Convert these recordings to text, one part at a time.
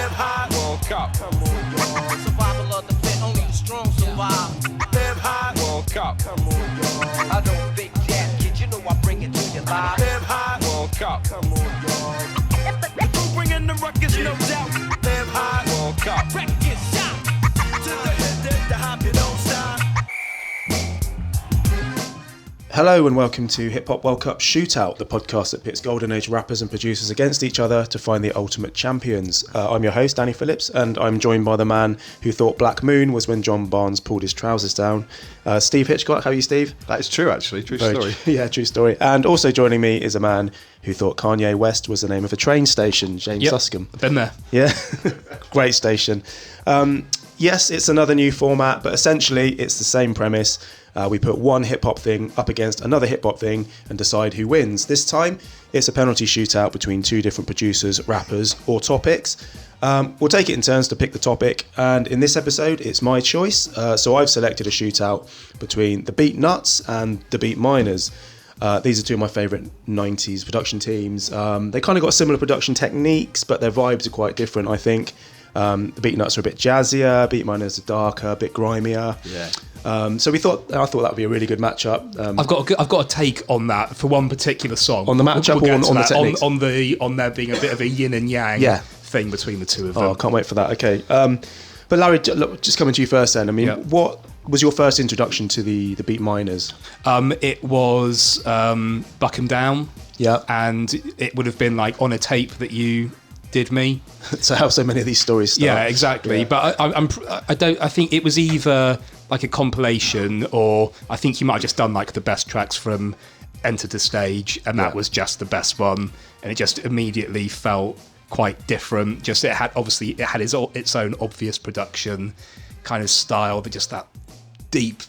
Hip Hop World Cup. Come on, y'all. Survival of the fit, only the strong survive. Hip Hop World Cup. Come on, y'all. I don't big jazz, kid, you know I bring it to your live. Hip Hop World Cup. Come on, y'all. Bringing the ruckus, no doubt. Hip Hop World Cup. Record shot. To the hip, the hop, you don't stop. Hello and welcome to Hip Hop World Cup Shootout, the podcast that pits golden age rappers and producers against each other to find the ultimate champions. I'm your host, Danny Phillips, and I'm joined by the man who thought Black Moon was when John Barnes pulled his trousers down. Steve Hitchcock, how are you, Steve? That is true, actually. True story. Yeah, true story. And also joining me is a man who thought Kanye West was the name of a train station, James Suscombe. I've been there. Yeah, great station. Yes, it's another new format, but essentially it's the same premise. We put one hip-hop thing up against another hip-hop thing and decide who wins. This time, it's a penalty shootout between two different producers, rappers, or topics. We'll take it in turns to pick the topic, and in this episode, it's my choice. So I've selected a shootout between the Beatnuts and Da Beatminerz. These are two of my favourite 90s production teams. They kind of got similar production techniques, but their vibes are quite different, I think. The Beatnuts are a bit jazzier, Beatminerz are darker, a bit grimier. Yeah. So I thought that would be a really good matchup. I've got a take on that for one particular song. On the matchup or on the techniques? On there being a bit of a yin and yang thing between the two of them. Oh, I can't wait for that. Okay. But Larry, look, just coming to you first then. I mean, what was your first introduction to the Beatminerz? It was Buck 'Em Down. Yeah. And it would have been like on a tape that you did me. So how so many of these stories start. Yeah, exactly. Yeah. But I think it was either like a compilation, or I think you might have just done like the best tracks from Enter the Stage, and that was just the best one, and it just immediately felt quite different. Just it had its own obvious production kind of style, but just that deep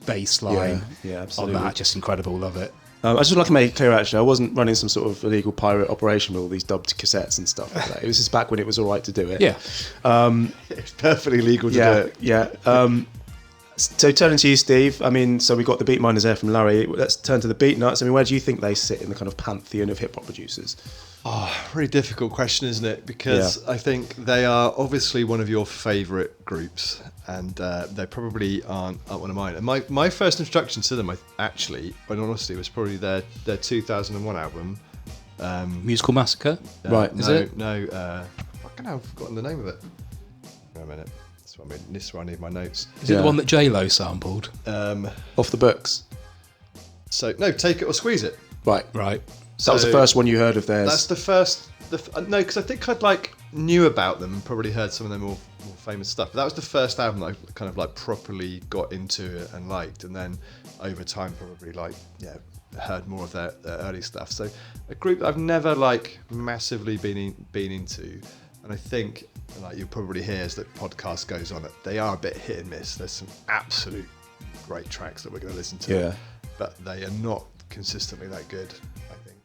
bass line absolutely. on that, just incredible. Love it. I just would like to make it clear, actually, I wasn't running some sort of illegal pirate operation with all these dubbed cassettes and stuff like that. It was just back when it was all right to do it. Yeah. It's perfectly legal to do it. Yeah. So turning to you, Steve, I mean, so we got the Beatminerz there from Larry. Let's turn to the Beatnuts. I mean, where do you think they sit in the kind of pantheon of hip-hop producers? Oh, really difficult question, isn't it? Because I think they are obviously one of your favourite groups, and they probably aren't one of mine. And my first introduction to them, actually, in honesty, was probably their 2001 album. Musical Massacre? Right, is it? No, fucking hell, I've forgotten the name of it. Wait a minute. This is where I need my notes. Is it the one that J-Lo sampled? Off the books? So, no, Take It or Squeeze It. Right. So that was the first one you heard of theirs? That's the first... no, because I think I'd knew about them and probably heard some of their more famous stuff. But that was the first album that I kind of properly got into and liked. And then over time probably heard more of their early stuff. So a group that I've never massively been into. And I think... you'll probably hear as the podcast goes on, they are a bit hit and miss. There's some absolute great tracks that we're going to listen to, but they are not consistently that good, I think.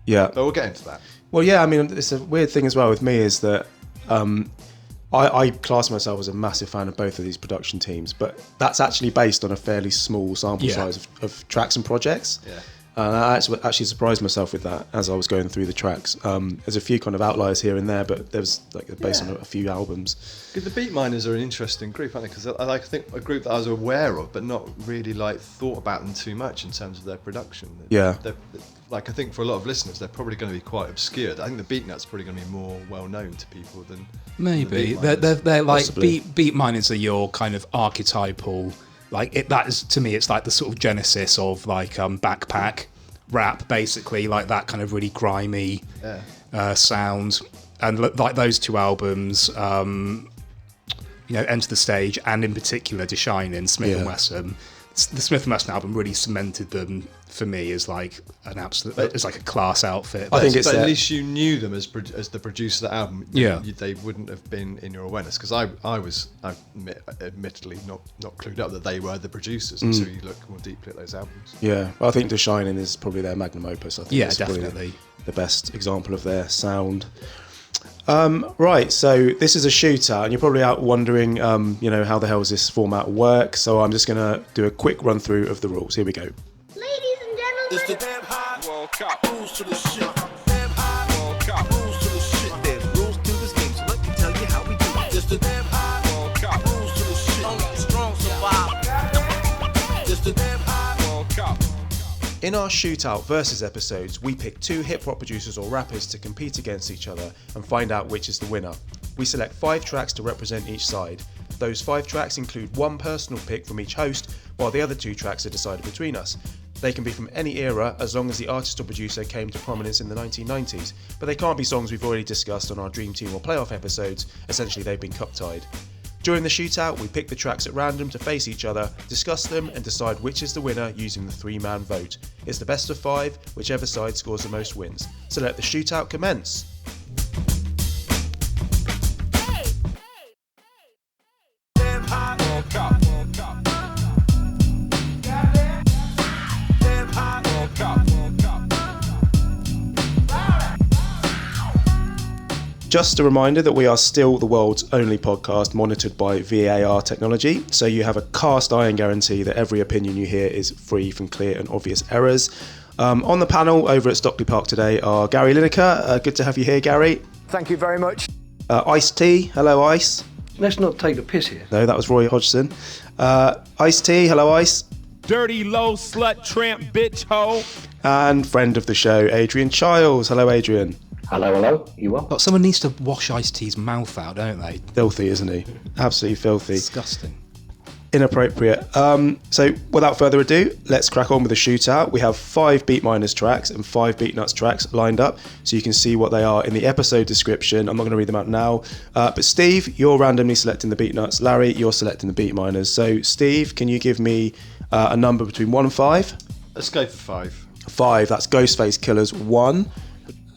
Yeah. But we'll get into that. Well, yeah, I mean, it's a weird thing as well with me is that I class myself as a massive fan of both of these production teams, but that's actually based on a fairly small sample size of tracks and projects. Yeah. And I actually surprised myself with that as I was going through the tracks. There's a few kind of outliers here and there, but there was based on a few albums. The Beatminerz are an interesting group, aren't they? Because I think a group that I was aware of, but not really thought about them too much in terms of their production. Yeah. I think for a lot of listeners, they're probably going to be quite obscure. I think the Beatnuts are probably going to be more well known to people than maybe. The they're like Possibly. Beatminerz are your kind of archetypal. That is, to me, it's like the sort of genesis of backpack rap, basically, like that kind of really grimy sound. And those two albums, Enter the Stage, and in particular To Shine in Smif-N-Wessun. The Smif-N-Wessun album really cemented them for me as an absolute, it's like a class outfit. I think it's at least you knew them as the producer of the album. Yeah, they wouldn't have been in your awareness, because I was admittedly not clued up that they were the producers until you look more deeply at those albums. Yeah, well, I think The Shining is probably their magnum opus. I think it's definitely probably the best example of their sound. Right, so this is a shootout, and you're probably out wondering, how the hell does this format work? So I'm just going to do a quick run through of the rules. Here we go. Ladies and gentlemen, it's the Hip Hop World Cup. Rules to the shit. Hip Hop World Cup. Rules to the shit. There's rules to this game, so let me tell you In our Shootout versus episodes, we pick 2 hip-hop producers or rappers to compete against each other and find out which is the winner. We select 5 tracks to represent each side. Those 5 tracks include one personal pick from each host, while the other 2 tracks are decided between us. They can be from any era as long as the artist or producer came to prominence in the 1990s, but they can't be songs we've already discussed on our Dream Team or Playoff episodes, essentially they've been cup-tied. During the shootout, we pick the tracks at random to face each other, discuss them and decide which is the winner using the 3-man vote. It's the best of 5, whichever side scores the most wins. So let the shootout commence. World Cup. World Cup. Damn hot. World Cup. World Cup. Just a reminder that we are still the world's only podcast monitored by VAR technology, so you have a cast iron guarantee that every opinion you hear is free from clear and obvious errors. On the panel over at Stockley Park today are Gary Lineker. Good to have you here, Gary. Thank you very much. Ice-T. Hello, Ice. Let's not take the piss here. No, that was Roy Hodgson. Ice-T. Hello, Ice. Dirty low slut tramp bitch hoe. And friend of the show, Adrian Childs. Hello, Adrian. Hello, you well? But someone needs to wash Ice-T's mouth out, don't they? Filthy, isn't he? Absolutely filthy. Disgusting. Inappropriate. So without further ado, let's crack on with the shootout. We have 5 Beatminerz tracks and 5 Beatnuts tracks lined up, so you can see what they are in the episode description. I'm not going to read them out now. But Steve, you're randomly selecting the Beatnuts. Larry, you're selecting the Beatminerz. So Steve, can you give me a number between 1 and 5? Let's go for 5. 5, that's Ghostface Killah's 1.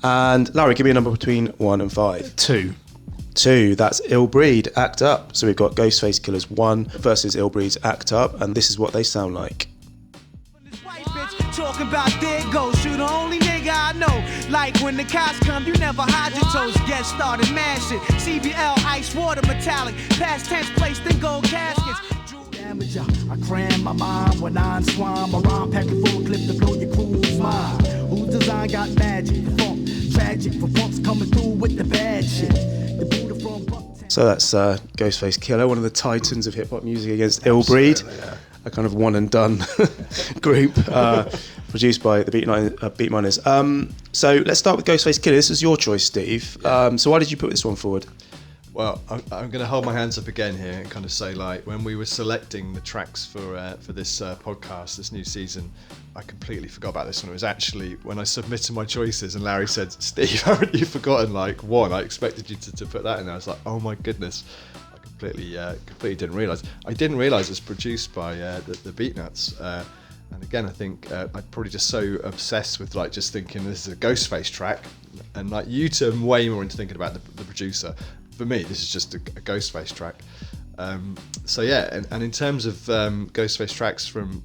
And Larry, give me a number between 1 and 5. 2. 2, that's Ill Breed, Act Up. So we've got Ghostface Killah's 1 versus Ill Breed's Act Up, and this is what they sound like. This white bitch talking about there goes. You the only nigga I know. Like when the cops come, you never hide your toes. Get started, man shit. CBL, ice water, metallic. Past tense placed in gold caskets. I cram my mind when I swam around, packing full clip to blow your crew's mind. Whose design got magic, the funk, tragic, for punks coming through with the bad shit. The Buddha from Bucktown. So that's Ghostface Killah, one of the titans of hip hop music against Ill Breed, a kind of one and done group produced by the Beatminerz. So let's start with Ghostface Killah. This is your choice, Steve. So why did you put this one forward? Well, I'm going to hold my hands up again here and kind of say, like, when we were selecting the tracks for this podcast, this new season, I completely forgot about this one. It was actually when I submitted my choices and Larry said, Steve, haven't you forgotten, like, 1? I expected you to put that in there. I was like, oh my goodness. I completely didn't realise. I didn't realise it was produced by the Beatnuts. And again, I think I'm probably just so obsessed with, like, just thinking this is a Ghostface track. And, like, you two are way more into thinking about the producer. For me, this is just a Ghostface track. So yeah, and in terms of Ghostface tracks from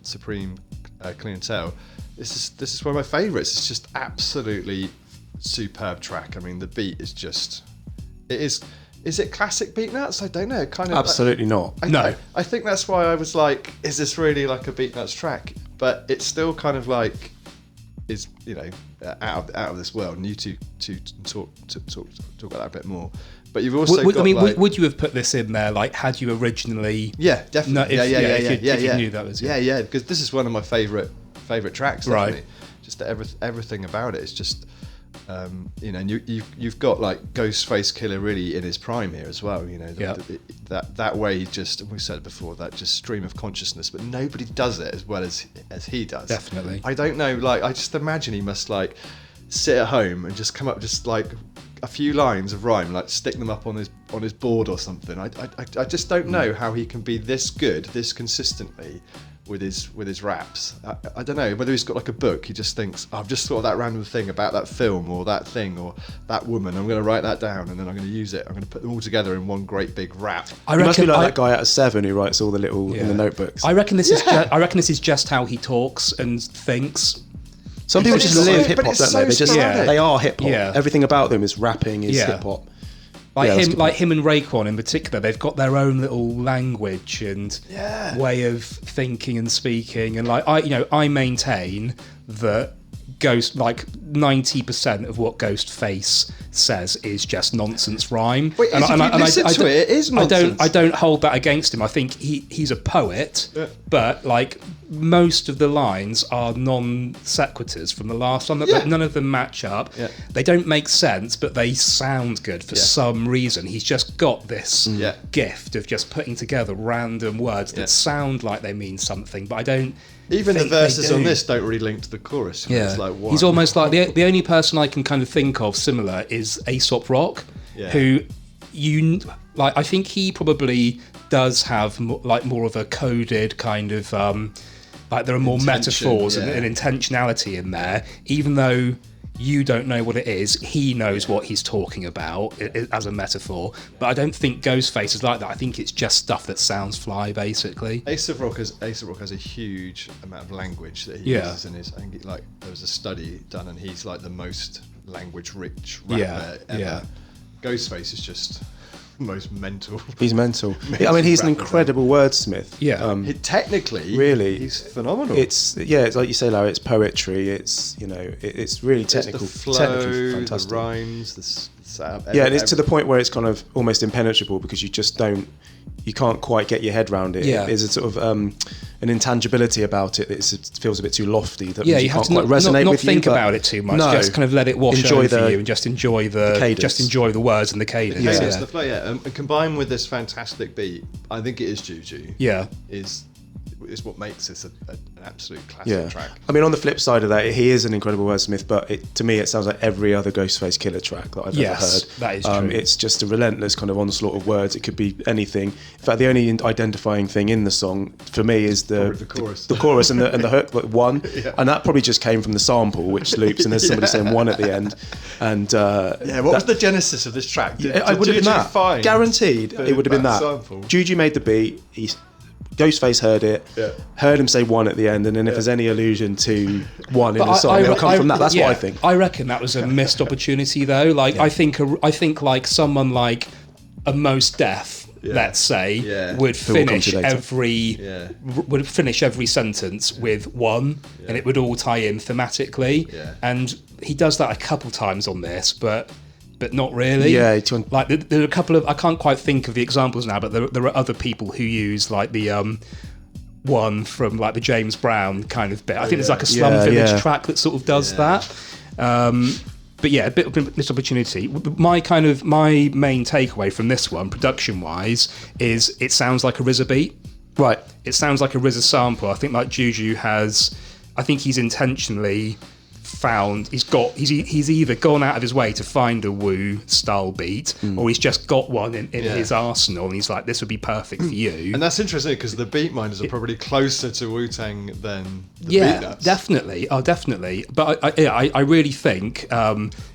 Supreme Clientele, this is one of my favourites. It's just absolutely superb track. I mean, the beat is just, it is. Is it classic Beatnuts? I don't know. Kind of. Absolutely not. I think that's why I was like, is this really like a Beatnuts track? But it's still kind of like, is, you know, out of this world. And you two to talk about that a bit more. But you've also would you have put this in there, like, had you originally? Yeah, definitely. If you knew that was because this is one of my favorite tracks. Definitely. Right. Just everything about it is just, you know, and you've got like Ghostface Killah really in his prime here as well. You know, that way, just, we said it before, that just stream of consciousness. But nobody does it as well as he does. Definitely. I don't know. Like, I just imagine he must like sit at home and just come up just like a few lines of rhyme, like stick them up on his board or something. I just don't know how he can be this good, this consistently with his raps. I don't know whether he's got like a book. He just thinks, I've just thought of that random thing about that film or that thing or that woman. I'm going to write that down and then I'm going to use it. I'm going to put them all together in one great big rap. It must be like that guy out of Seven who writes all the little in the notebooks. I reckon this is just how he talks and thinks. Some people just live hip hop, don't they? They are hip hop. Yeah. Everything about them is rapping, is hip hop. Like him and Raekwon in particular, they've got their own little language and way of thinking and speaking. And like I maintain that Ghost, like 90% of what Ghostface says is just nonsense rhyme. Wait, it is nonsense. I don't hold that against him. I think he's a poet, but like most of the lines are non sequiturs from the last one. Yeah. None of them match up. Yeah. They don't make sense, but they sound good for some reason. He's just got this gift of just putting together random words that sound like they mean something, but I don't. Even the think they verses do. on this don't really link to the chorus. Yeah, It's like, he's almost like the only person I can kind of think of similar is Aesop Rock, who I think he probably does have more of a coded kind of like there are more metaphors and intentionality in there, even though you don't know what it is, he knows what he's talking about as a metaphor. But I don't think Ghostface is like that. I think it's just stuff that sounds fly, basically. Aesop Rock has a huge amount of language that he uses in his. I think like there was a study done, and he's like the most language-rich rapper ever. Yeah. Ghostface is just the most mental. He's mental. I mean, he's an incredible wordsmith. Yeah. Technically, really, he's phenomenal. It's like you say, Larry. It's poetry. It's it's really technical. The flow, technically fantastic. the rhymes, the sound. Yeah, and it's to the point where it's kind of almost impenetrable because you can't quite get your head around it. Yeah. There's a sort of an intangibility about it that it feels a bit too lofty. That Yeah, you you have can't to quite not resonate with think you, about it too much. No, Just kind of let it wash enjoy over you and just enjoy the cadence. just enjoy the words and the cadence. cadence, the flow, and combined with this fantastic beat, I think it is Juju. Yeah. Is what makes this an absolute classic track. I mean, on the flip side of that, he is an incredible wordsmith, but to me, it sounds like every other Ghostface Killah track that I've ever heard. That is true. It's just a relentless kind of onslaught of words. It could be anything. In fact, the only identifying thing in the song for me is the chorus and the hook, like one, and that probably just came from the sample, which loops, and there's somebody saying one at the end. And what was the genesis of this track? It would have been that. Guaranteed, it would have been that. Sample? Juju made the beat. Ghostface heard it, heard him say one at the end, and then if there's any allusion to one in the song, it'll come from that. That's what I think. I reckon that was a missed opportunity, though. Like I think like someone like a Mos Def, let's say, would finish every sentence with one, and it would all tie in thematically. And he does that a couple times on this, but not really. Yeah, like there are a couple of, I can't quite think of the examples now, but there are other people who use like the one from like the James Brown kind of bit. I think there's like a Slum Village track that sort of does that. But yeah, a bit of a missed opportunity. My main takeaway from this one, production-wise, is it sounds like a RZA beat. Right. It sounds like a RZA sample. I think like Juju he's intentionally found he's either gone out of his way to find a Wu style beat, or he's just got one in his arsenal, and he's like, this would be perfect for you. And that's interesting because the Beatminerz are probably closer to Wu-Tang than the Beatnuts. Definitely. But I really think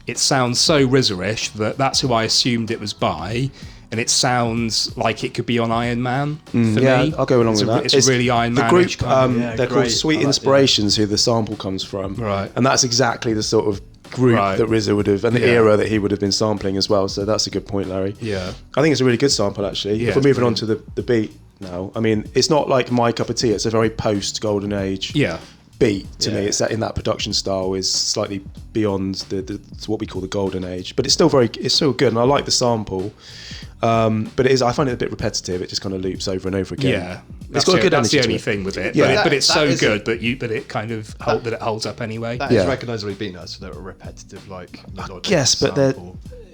it sounds so RZA-ish that's who I assumed it was by. And it sounds like it could be on Iron Man for me. I'll go along with that. It's really Iron Man. The group, they're called Sweet Inspirations, who the sample comes from. Right. And that's exactly the sort of group that RZA would have, and the era that he would have been sampling as well. So that's a good point, Larry. Yeah. I think it's a really good sample, actually. If we're moving on to the beat now, I mean, it's not like my cup of tea. It's a very post-Golden Age beat to me. It's that in that production style is slightly beyond the what we call the Golden Age, but it's still good, and I like the sample. But I find it a bit repetitive. It just kind of loops over and over again. Yeah, it's got a good that's energy the only to it. thing with it. Yeah. But it's so good that it kind of it holds up anyway. That is recognisably Beatnuts. They're a repetitive, like melodic but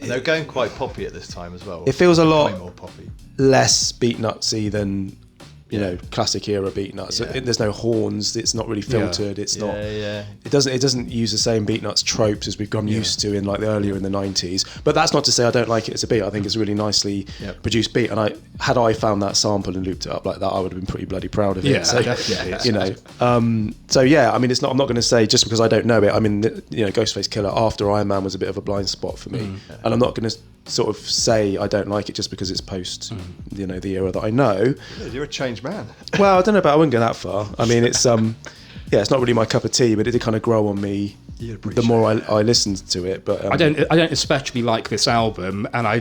they're going quite poppy at this time as well. It feels a lot more poppy, less Beatnutsy than classic era Beatnuts. There's no horns. It's not really filtered. It's not. It doesn't use the same Beatnuts tropes as we've gone used to in like the earlier in the 90s. But that's not to say I don't like it as a beat. I think it's a really nicely produced beat. And had I found that sample and looped it up like that, I would have been pretty bloody proud of it. Yeah, so, definitely. So yeah, I mean, it's not. I'm not going to say just because I don't know it. I mean, Ghostface Killah after Iron Man was a bit of a blind spot for me, and I'm not going to sort of say I don't like it just because it's post, the era that I know. Yeah, you're a changed man. Well, I don't know about. I wouldn't go that far. I mean, it's it's not really my cup of tea, but it did kind of grow on me the more I listened to it. But I don't especially like this album, and I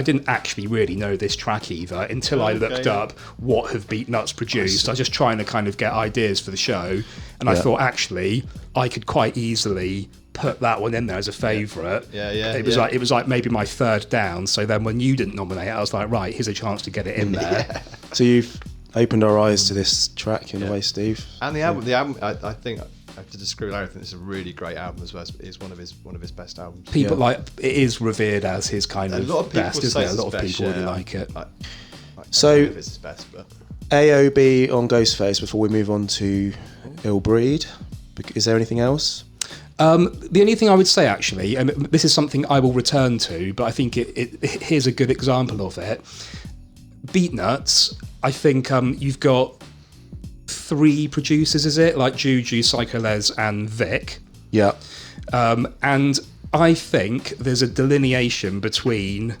didn't actually really know this track either until I looked up what have Beatnuts produced. I was just trying to kind of get ideas for the show, and I thought actually I could quite easily put that one in there as a favourite. It was like maybe my third down. So then when you didn't nominate it, I was like, right, here's a chance to get it in there. So you've opened our eyes to this track in a way, Steve. And the album, I think I have to disagree with Larry. I think it's a really great album as well. It's one of his best albums. People like it is revered as his kind of lot of people best, isn't say it? A lot of people really like it. I So- don't know if it's his best, but AOB on Ghostface before we move on to Ill Breed. Is there anything else? The only thing I would say, actually, and this is something I will return to, but I think here's a good example of it. Beatnuts, I think you've got 3 producers, is it? Like Juju, Psycho Les, and Vic. Yeah. And I think there's a delineation between,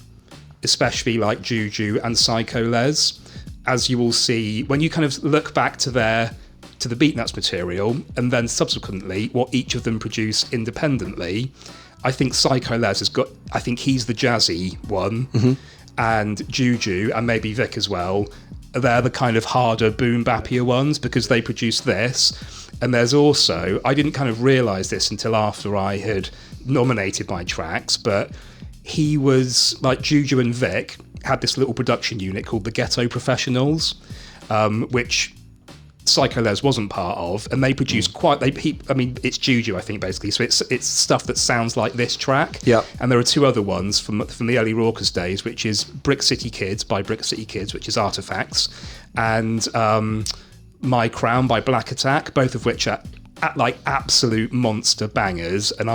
especially like Juju and Psycho Les, as you will see when you kind of look back to the Beatnuts material, and then subsequently what each of them produced independently. I think Psycho Les has got, I think he's the jazzy one, and Juju, and maybe Vic as well, they're the kind of harder boom bappier ones because they produced this. And there's also, I didn't kind of realise this until after I had nominated my tracks, but he was, like Juju and Vic, had this little production unit called the Ghetto Professionals, which Psycho Les wasn't part of, and they produced it's Juju, I think, basically. So it's stuff that sounds like this track. Yeah. And there are 2 other ones from the early Raucous days, which is Brick City Kids by Brick City Kids, which is Artifacts, and My Crown by Black Attack, both of which are like absolute monster bangers. And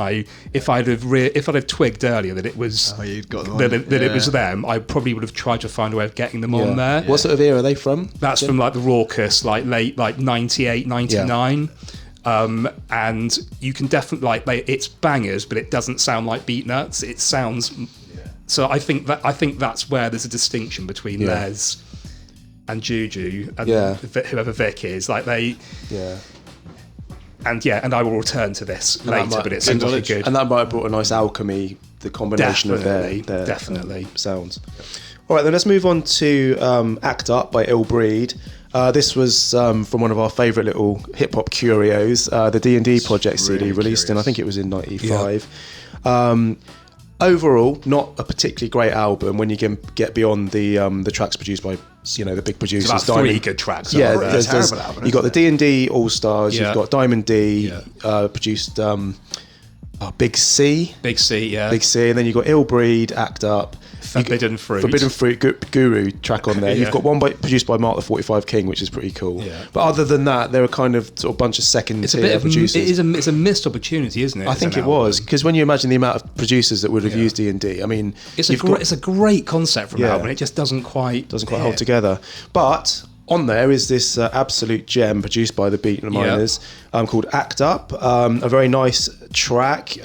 if I'd have twigged earlier that it was you'd got them that it was them, I probably would have tried to find a way of getting them on there. What sort of era are they from? That's from like the Raucous, like late 98, 99. And you can definitely it's bangers, but it doesn't sound like Beatnuts. It sounds so. I think that's where there's a distinction between Les and Juju and whoever Vic is. Like they. Yeah. And I will return to this later, but it seems like a good. And that might have brought a nice alchemy, the combination of their sounds. All right, then let's move on to Act Up by Ill Breed. This was from one of our favourite little hip-hop curios, the D&D Project CD released in, I think it was in 95. Overall, not a particularly great album when you can get beyond the tracks produced by the big producers. It's about 3 good tracks. Yeah, album, you've got the D&D All Stars. Yeah. You've got Diamond D produced Big C. Big C, and then you've got Ill Breed, Act Up. Forbidden Fruit Guru track on there. You've got one produced by Mark the 45 King, which is pretty cool. Yeah. But other than that, there are kind of sort of bunch of second tier producers. It's a missed opportunity, isn't it? I think it was, because when you imagine the amount of producers that would have used D&D, I mean, it's a great concept from an album. It just doesn't quite hold together. But on there is this absolute gem produced by the Beatnuts called Act Up. A very nice track.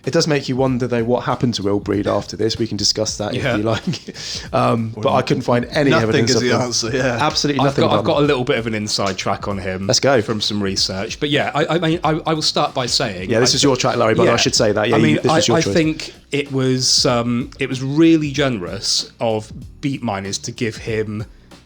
It does make you wonder, though, what happened to Ill Breed after this. We can discuss that if you like. But I couldn't find any evidence of the answer, absolutely nothing. I've got a little bit of an inside track on him. Let's go. From some research. But I will start by saying... Yeah, this is your track, Larry, but I should say that. Yeah, this was your choice. I think it was really generous of Beatminerz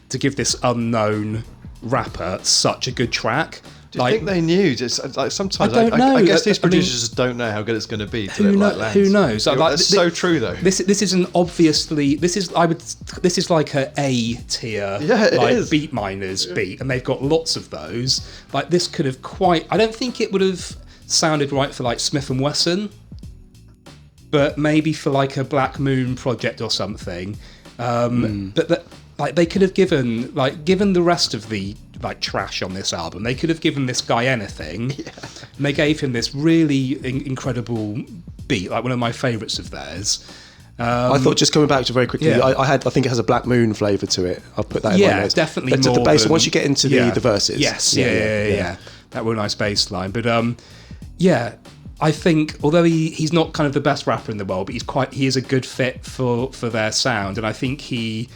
to give this unknown rapper such a good track. Do you think they knew? Just like sometimes, I don't know. I guess these producers just don't know how good it's going to be. Who knows? That's so true, though. This isn't obviously. This is like a tier Beatminerz beat, and they've got lots of those. Like this could have quite. I don't think it would have sounded right for like Smif-N-Wessun, but maybe for like a Black Moon project or something. But they could have given the rest of the trash on this album, they could have given this guy anything, and they gave him this really incredible beat, like one of my favourites of theirs. I thought, just coming back to very quickly, I think it has a Black Moon flavour to it. I'll put that in my notes. Definitely. But more the bass, once you get into the verses, that were a nice bass line. But I think although he's not kind of the best rapper in the world, but he is a good fit for their sound, and I think he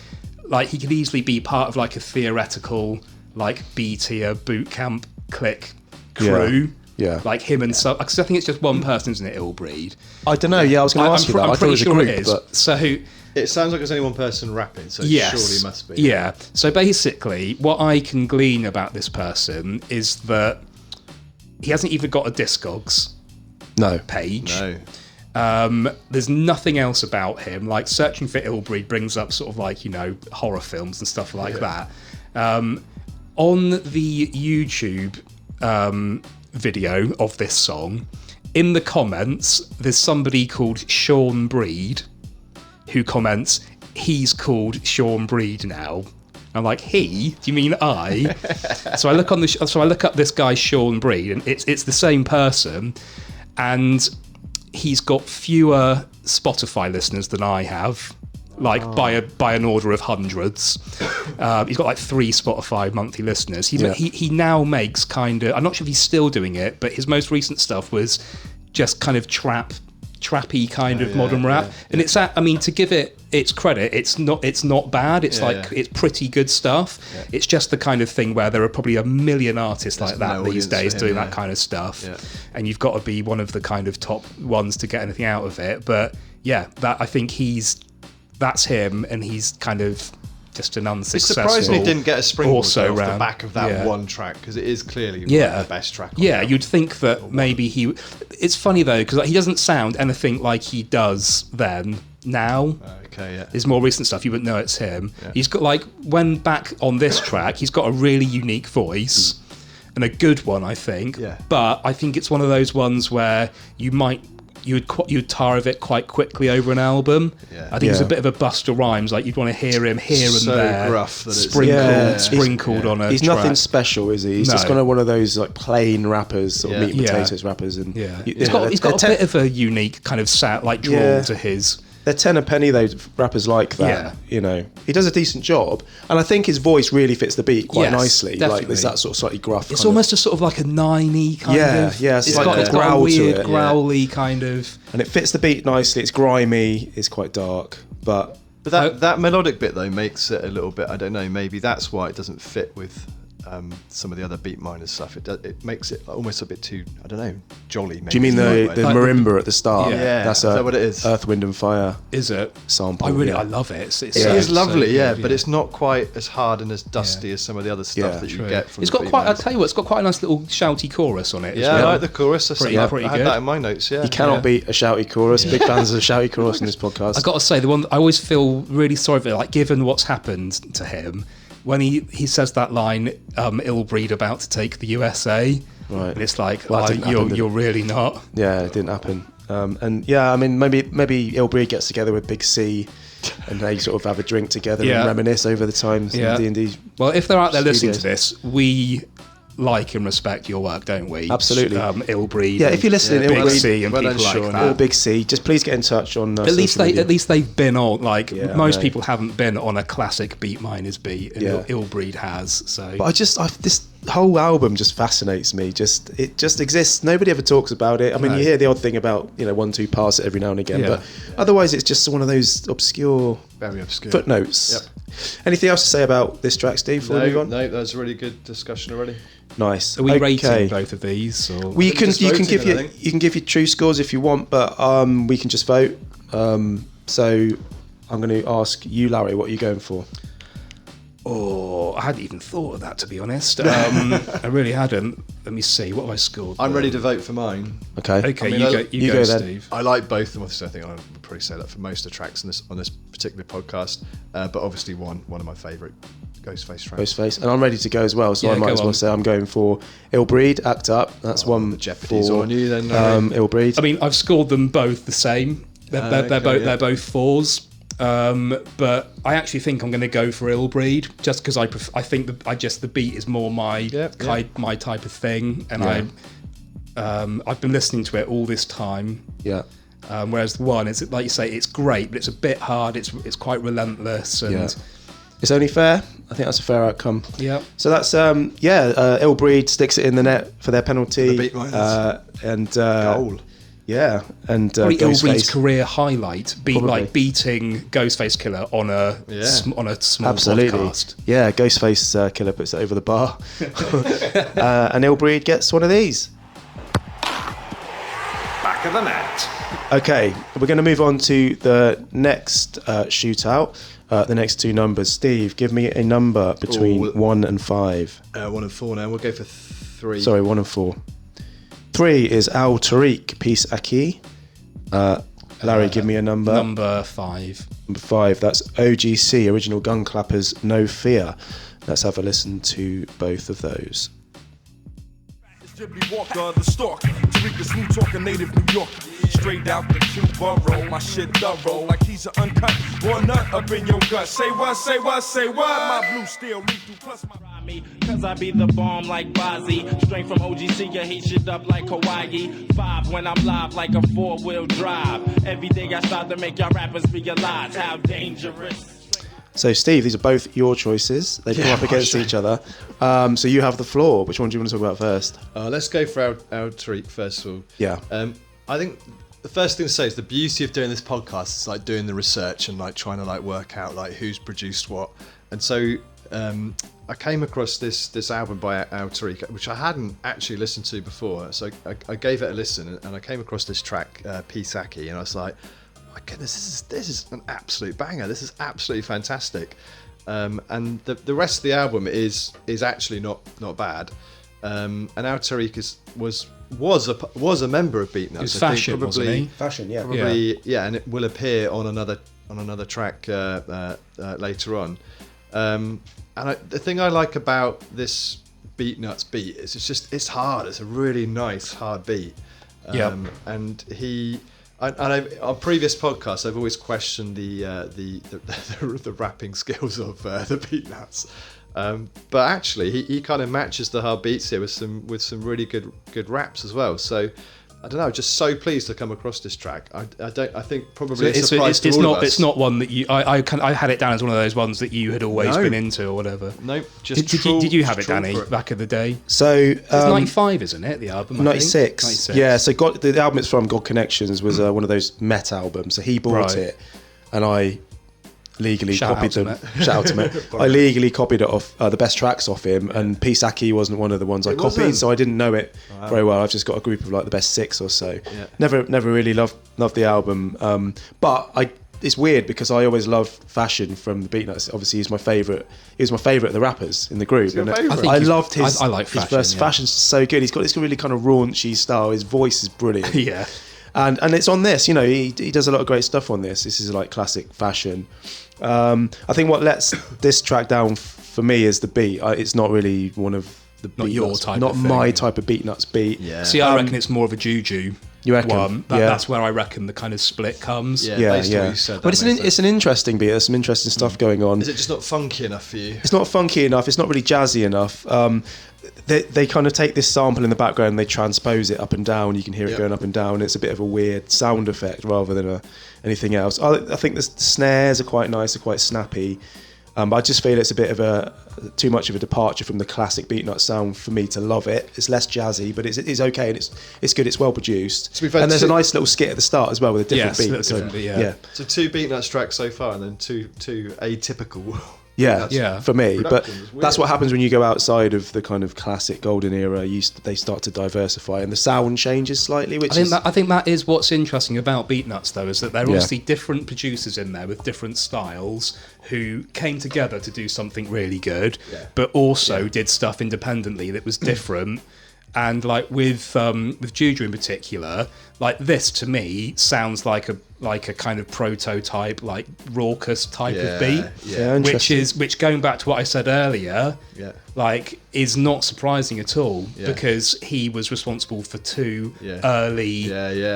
could easily be part of like a theoretical like B-tier boot camp click crew. Yeah. Like him and so, because I think it's just one person, isn't it, Ill Breed? I don't know. Yeah, I was going to ask you that. I thought it was a group, it is. But so it sounds like there's only one person rapping, so it surely must be. Yeah. So basically, what I can glean about this person is that he hasn't even got a Discogs page. No. There's nothing else about him. Like searching for Ill Breed brings up sort of like, horror films and stuff like that. On the YouTube video of this song, in the comments, there's somebody called Sean Breed who comments, "He's called Sean Breed now." I'm like, he? Do you mean I? So I look up this guy Sean Breed, and it's the same person, and he's got fewer Spotify listeners than I have, like by an order of hundreds. He's got like 3 Spotify monthly listeners. He now makes kind of, I'm not sure if he's still doing it, but his most recent stuff was just kind of trappy kind of modern rap, and it's I mean, to give it its credit, it's not bad. It's it's pretty good stuff. It's just the kind of thing where there are probably a million artists like that these days doing that kind of stuff, and you've got to be one of the kind of top ones to get anything out of it. But that I think that's him, and he's kind of just an unsuccessful. It's surprising he didn't get a springboard off the round. back of that one track, because it is clearly the best track. You'd think that maybe he. It's funny though, because he doesn't sound anything like he does then. Now, his more recent stuff, you wouldn't know it's him. He's got when back on this track, he's got a really unique voice and a good one, I think. But I think it's one of those ones where you'd tire of it quite quickly over an album. I think it's a bit of a Busta Rhymes, like you'd want to hear him here and there, gruff that sprinkled on a He's track. nothing special, is he? He's just kind of one of those like plain rappers, sort of meat and potatoes rappers, and he's got a bit of a unique kind of drawl to his. They're 10 a penny, though, rappers like that. You know, he does a decent job, and I think his voice really fits the beat quite nicely. Definitely. Like there's that sort of slightly gruff. It's almost a sort of like a 9-y kind of. It's got a weird growly kind of. And it fits the beat nicely. It's grimy. It's quite dark, but that melodic bit though makes it a little bit. I don't know. Maybe that's why it doesn't fit with some of the other Beatminerz stuff. It makes it almost a bit too, I don't know, jolly. Maybe. Do you mean the marimba at the start? That's is that what it is? Earth, Wind and Fire. Is it? Sample. I love it. It is lovely, but it's not quite as hard and as dusty as some of the other stuff that you get from. It's got quite. I'll tell you what, it's got quite a nice little shouty chorus on it. Yeah, I like the chorus. Pretty I good. had that in my notes. Yeah, you cannot beat a shouty chorus. Big fans of a shouty chorus in this podcast. I've got to say, the one I always feel really sorry for, like, given what's happened to him. When he says that line, "Ill Breed about to take the USA," right? And it's like, you're really not. Yeah, it didn't happen. And I mean, maybe Ill Breed gets together with Big C, and they sort of have a drink together and reminisce over the times in D&D. Well, if they're out there listening to this, we like and respect your work, don't we? Absolutely. Ill Breed. Yeah, if you're listening, Ill Big Breed, C and people like that. Or Big C, just please get in touch on. At least they've been on. Like most people haven't been on a classic Beatminerz beat, and Ill Breed has. So, but this whole album just fascinates me. It just exists. Nobody ever talks about it. I mean, you hear the odd thing about 1-2 pass it every now and again, but otherwise it's just one of those very obscure footnotes. Yep. Anything else to say about this track, Steve? Before we move on? No, that was a really good discussion already. Nice. Are we rating both of these? Or? Well, you can give your true scores if you want, but we can just vote. So I'm going to ask you, Larry, what are you going for? Oh, I hadn't even thought of that, to be honest. I really hadn't. Let me see. What have I scored? I'm ready to vote for mine. Okay. Okay, you go then, Steve. I like both of them. Obviously, I think I would probably say that for most of the tracks on this particular podcast. But obviously, one of my favourite Ghostface tracks. Ghostface, and I'm ready to go as well. So I might as well say I'm going for Ill Breed, Act Up. That's one. The Jeopardy's on you then. Ill Breed. I mean, I've scored them both the same. They're both 4s. But I actually think I'm going to go for Ill Breed, just because I think the beat is more my type of thing, and I've been listening to it all this time. Yeah. Whereas the one, it's like you say, it's great, but it's a bit hard. It's quite relentless, and it's only fair. I think that's a fair outcome. Yeah. So that's Ill Breed sticks it in the net for their penalty. For the Beatminerz. And goal. Yeah, and probably Ill Breed's career highlight, beating Ghostface Killah on a small podcast. Yeah, Ghostface Killah puts it over the bar, and Ill Breed gets one of these. Back of the net. Okay, we're going to move on to the next shootout. The next 2 numbers. Steve, give me a number between 1 and 5. 1 and 4 now. We'll go for 3. Sorry, 1 and 4. 3 is Al Tariq, Peace Akki. Larry, give me a number. Number 5. Number 5, that's OGC, Original Gun Clappers, No Fear. Let's have a listen to both of those. Ghibli Walker, the stalker. Tariq is new talker, native New Yorker. Straight out the Q borough, my shit thorough, like he's an uncut walnut up in your gut. Say what, say what, say what? My blue steel lethal plus my. Cause I be the bomb like Bozzy. Straight from OGC, you heat shit up like Hawaii. 5 when I'm live like a 4-wheel drive. Every day I start to make y'all rappers realize how dangerous. So, Steve, these are both your choices. They come up against each other. So you have the floor. Which one do you want to talk about first? Let's go for our Tariq first of all. Yeah. I think the first thing to say is the beauty of doing this podcast is like doing the research and like trying to like work out like who's produced what. And so I came across this album by Tariq, which I hadn't actually listened to before. So I gave it a listen, and I came across this track, P.N.C, and I was like, my goodness, this is an absolute banger. This is absolutely fantastic. And the rest of the album is actually not bad. And now Tariq was a member of Beatnuts. It was Fashion, wasn't he? Fashion, yeah. Probably, yeah, and it will appear on another track later on. And the thing I like about this Beatnuts beat is it's hard. It's a really nice hard beat. And on previous podcasts, I've always questioned the rapping skills of the Beatnuts. But actually, he kind of matches the hard beats here with some really good raps as well. So I don't know, just so pleased to come across this track. I think probably So a surprise to all of us. It's not one that you. I had it down as one of those ones that you had always been into or whatever. No, just did you have it, Danny, back in the day? So It's 95, isn't it? The album. 96. 96. Yeah. So the album it's from, God Connections, was one of those Met albums. So he bought it, and I legally copied them. Shout out to me. I legally copied it off the best tracks off him, and P.N.C wasn't one of the ones I copied, so I didn't know it very well. I've just got a group of like the best 6 or so. Yeah. Never really loved the album, but it's weird because I always loved Fashion from the Beatnuts. Obviously, he was my favourite of the rappers in the group. And I loved his. I like Fashion. His first Fashion's so good. He's got this really kind of raunchy style. His voice is brilliant. Yeah. And it's on this, he does a lot of great stuff on this. This is like classic Fashion. I think what lets this track down for me is the beat. It's not really one of the Not your Beatnuts, type not of thing, my yeah. type of Beatnuts beat. Yeah. See, I reckon it's more of a Juju. You reckon? One. That's where I reckon the kind of split comes. Yeah, Yeah, based on what yeah. you said, But that makes sense. it's an interesting beat. There's some interesting stuff going on. Is it just not funky enough for you? It's not funky enough. It's not really jazzy enough. They kind of take this sample in the background and they transpose it up and down. You can hear it going up and down. It's a bit of a weird sound effect rather than anything else. I think the snares are quite nice, are quite snappy. But I just feel it's a bit of too much of a departure from the classic Beatnuts sound for me to love it. It's less jazzy, but it's okay and it's good. It's well produced. So we've had and there's a nice little skit at the start as well with a different beat. Yeah. So 2 Beatnuts tracks so far, and then two atypical. Yeah, for me. But Production's weird. that's what happens when you go outside of the kind of classic golden era. They start to diversify, and the sound changes slightly. I think that is what's interesting about Beatnuts, though, is that there are obviously different producers in there with different styles who came together to do something really good, but also did stuff independently that was different. And like with Juju in particular, like this to me sounds like a kind of prototype, like raucous type of beat, which going back to what I said earlier, like is not surprising at all because he was responsible for 2 early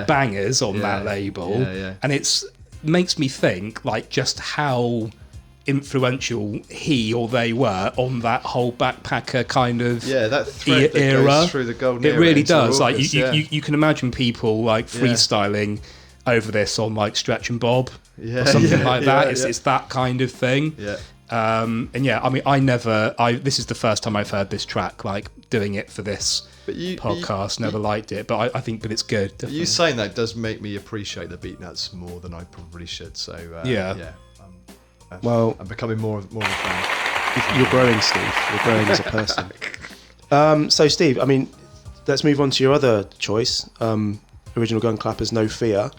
bangers on that label, and it's makes me think like just how influential he or they were on that whole backpacker kind of that thread era. that goes through the golden era. It really into does. Like August, you can imagine people like freestyling over this on like Stretch and Bob or something like that. It's that kind of thing. And I mean, this is the first time I've heard this track, like doing it for this podcast. Never liked it, but I think that it's good. Definitely. You saying that does make me appreciate the Beatnuts more than I probably should. So I'm becoming more of a fan. You're growing, Steve. You're growing as a person. So, Steve, I mean, let's move on to your other choice. Original Gun Clappers, No Fear.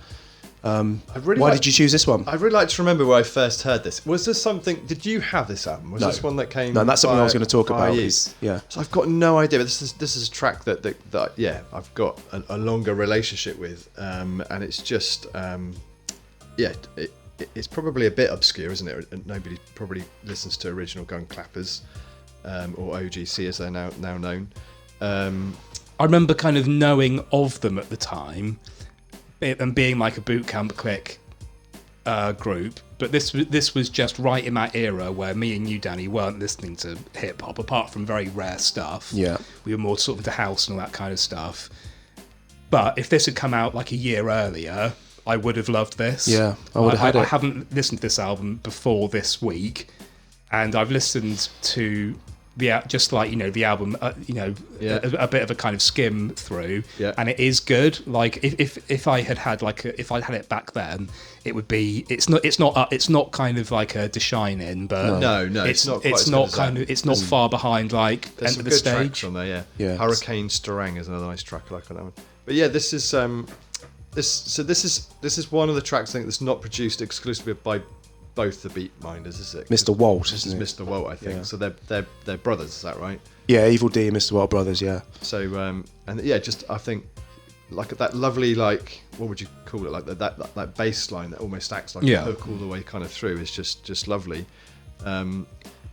Why did you choose this one? I'd really like to remember where I first heard this. Was there something? Did you have this album? Was this one that came? No, that's something I was going to talk about. So I've got no idea. But this is a track that I've got a longer relationship with, and it's just it's probably a bit obscure, isn't it? And nobody probably listens to Original Gun Clappers. or OGC as they're now known. I remember kind of knowing of them at the time and being like a boot camp click group, but this was just right in that era where me and you, Danny, weren't listening to hip hop apart from very rare stuff. Yeah, we were more sort of the house and all that kind of stuff. But if this had come out like a year earlier, I would have loved this. Yeah, I would have had it. I haven't listened to this album before this week, and I've listened to the album, a bit of a kind of skim through, and it is good. Like if I had if I'd had it back then, it would be. It's not kind of like a The Shining, but no, it's not. It's not far behind. Like there's Enter some the good Stage. tracks on there. Yeah. Hurricane Starang is another nice track I like on that one. But yeah, this is one of the tracks I think that's not produced exclusively by both the Beatminers, is it? Mr. Walt, this isn't is it? Mr. Walt, I think. Yeah. So they're brothers, is that right? Yeah, Evil D and Mr. Walt brothers. Yeah. So and yeah, just I think like that lovely, like, what would you call it? Like that bass line that almost acts like a hook all the way kind of through is just lovely.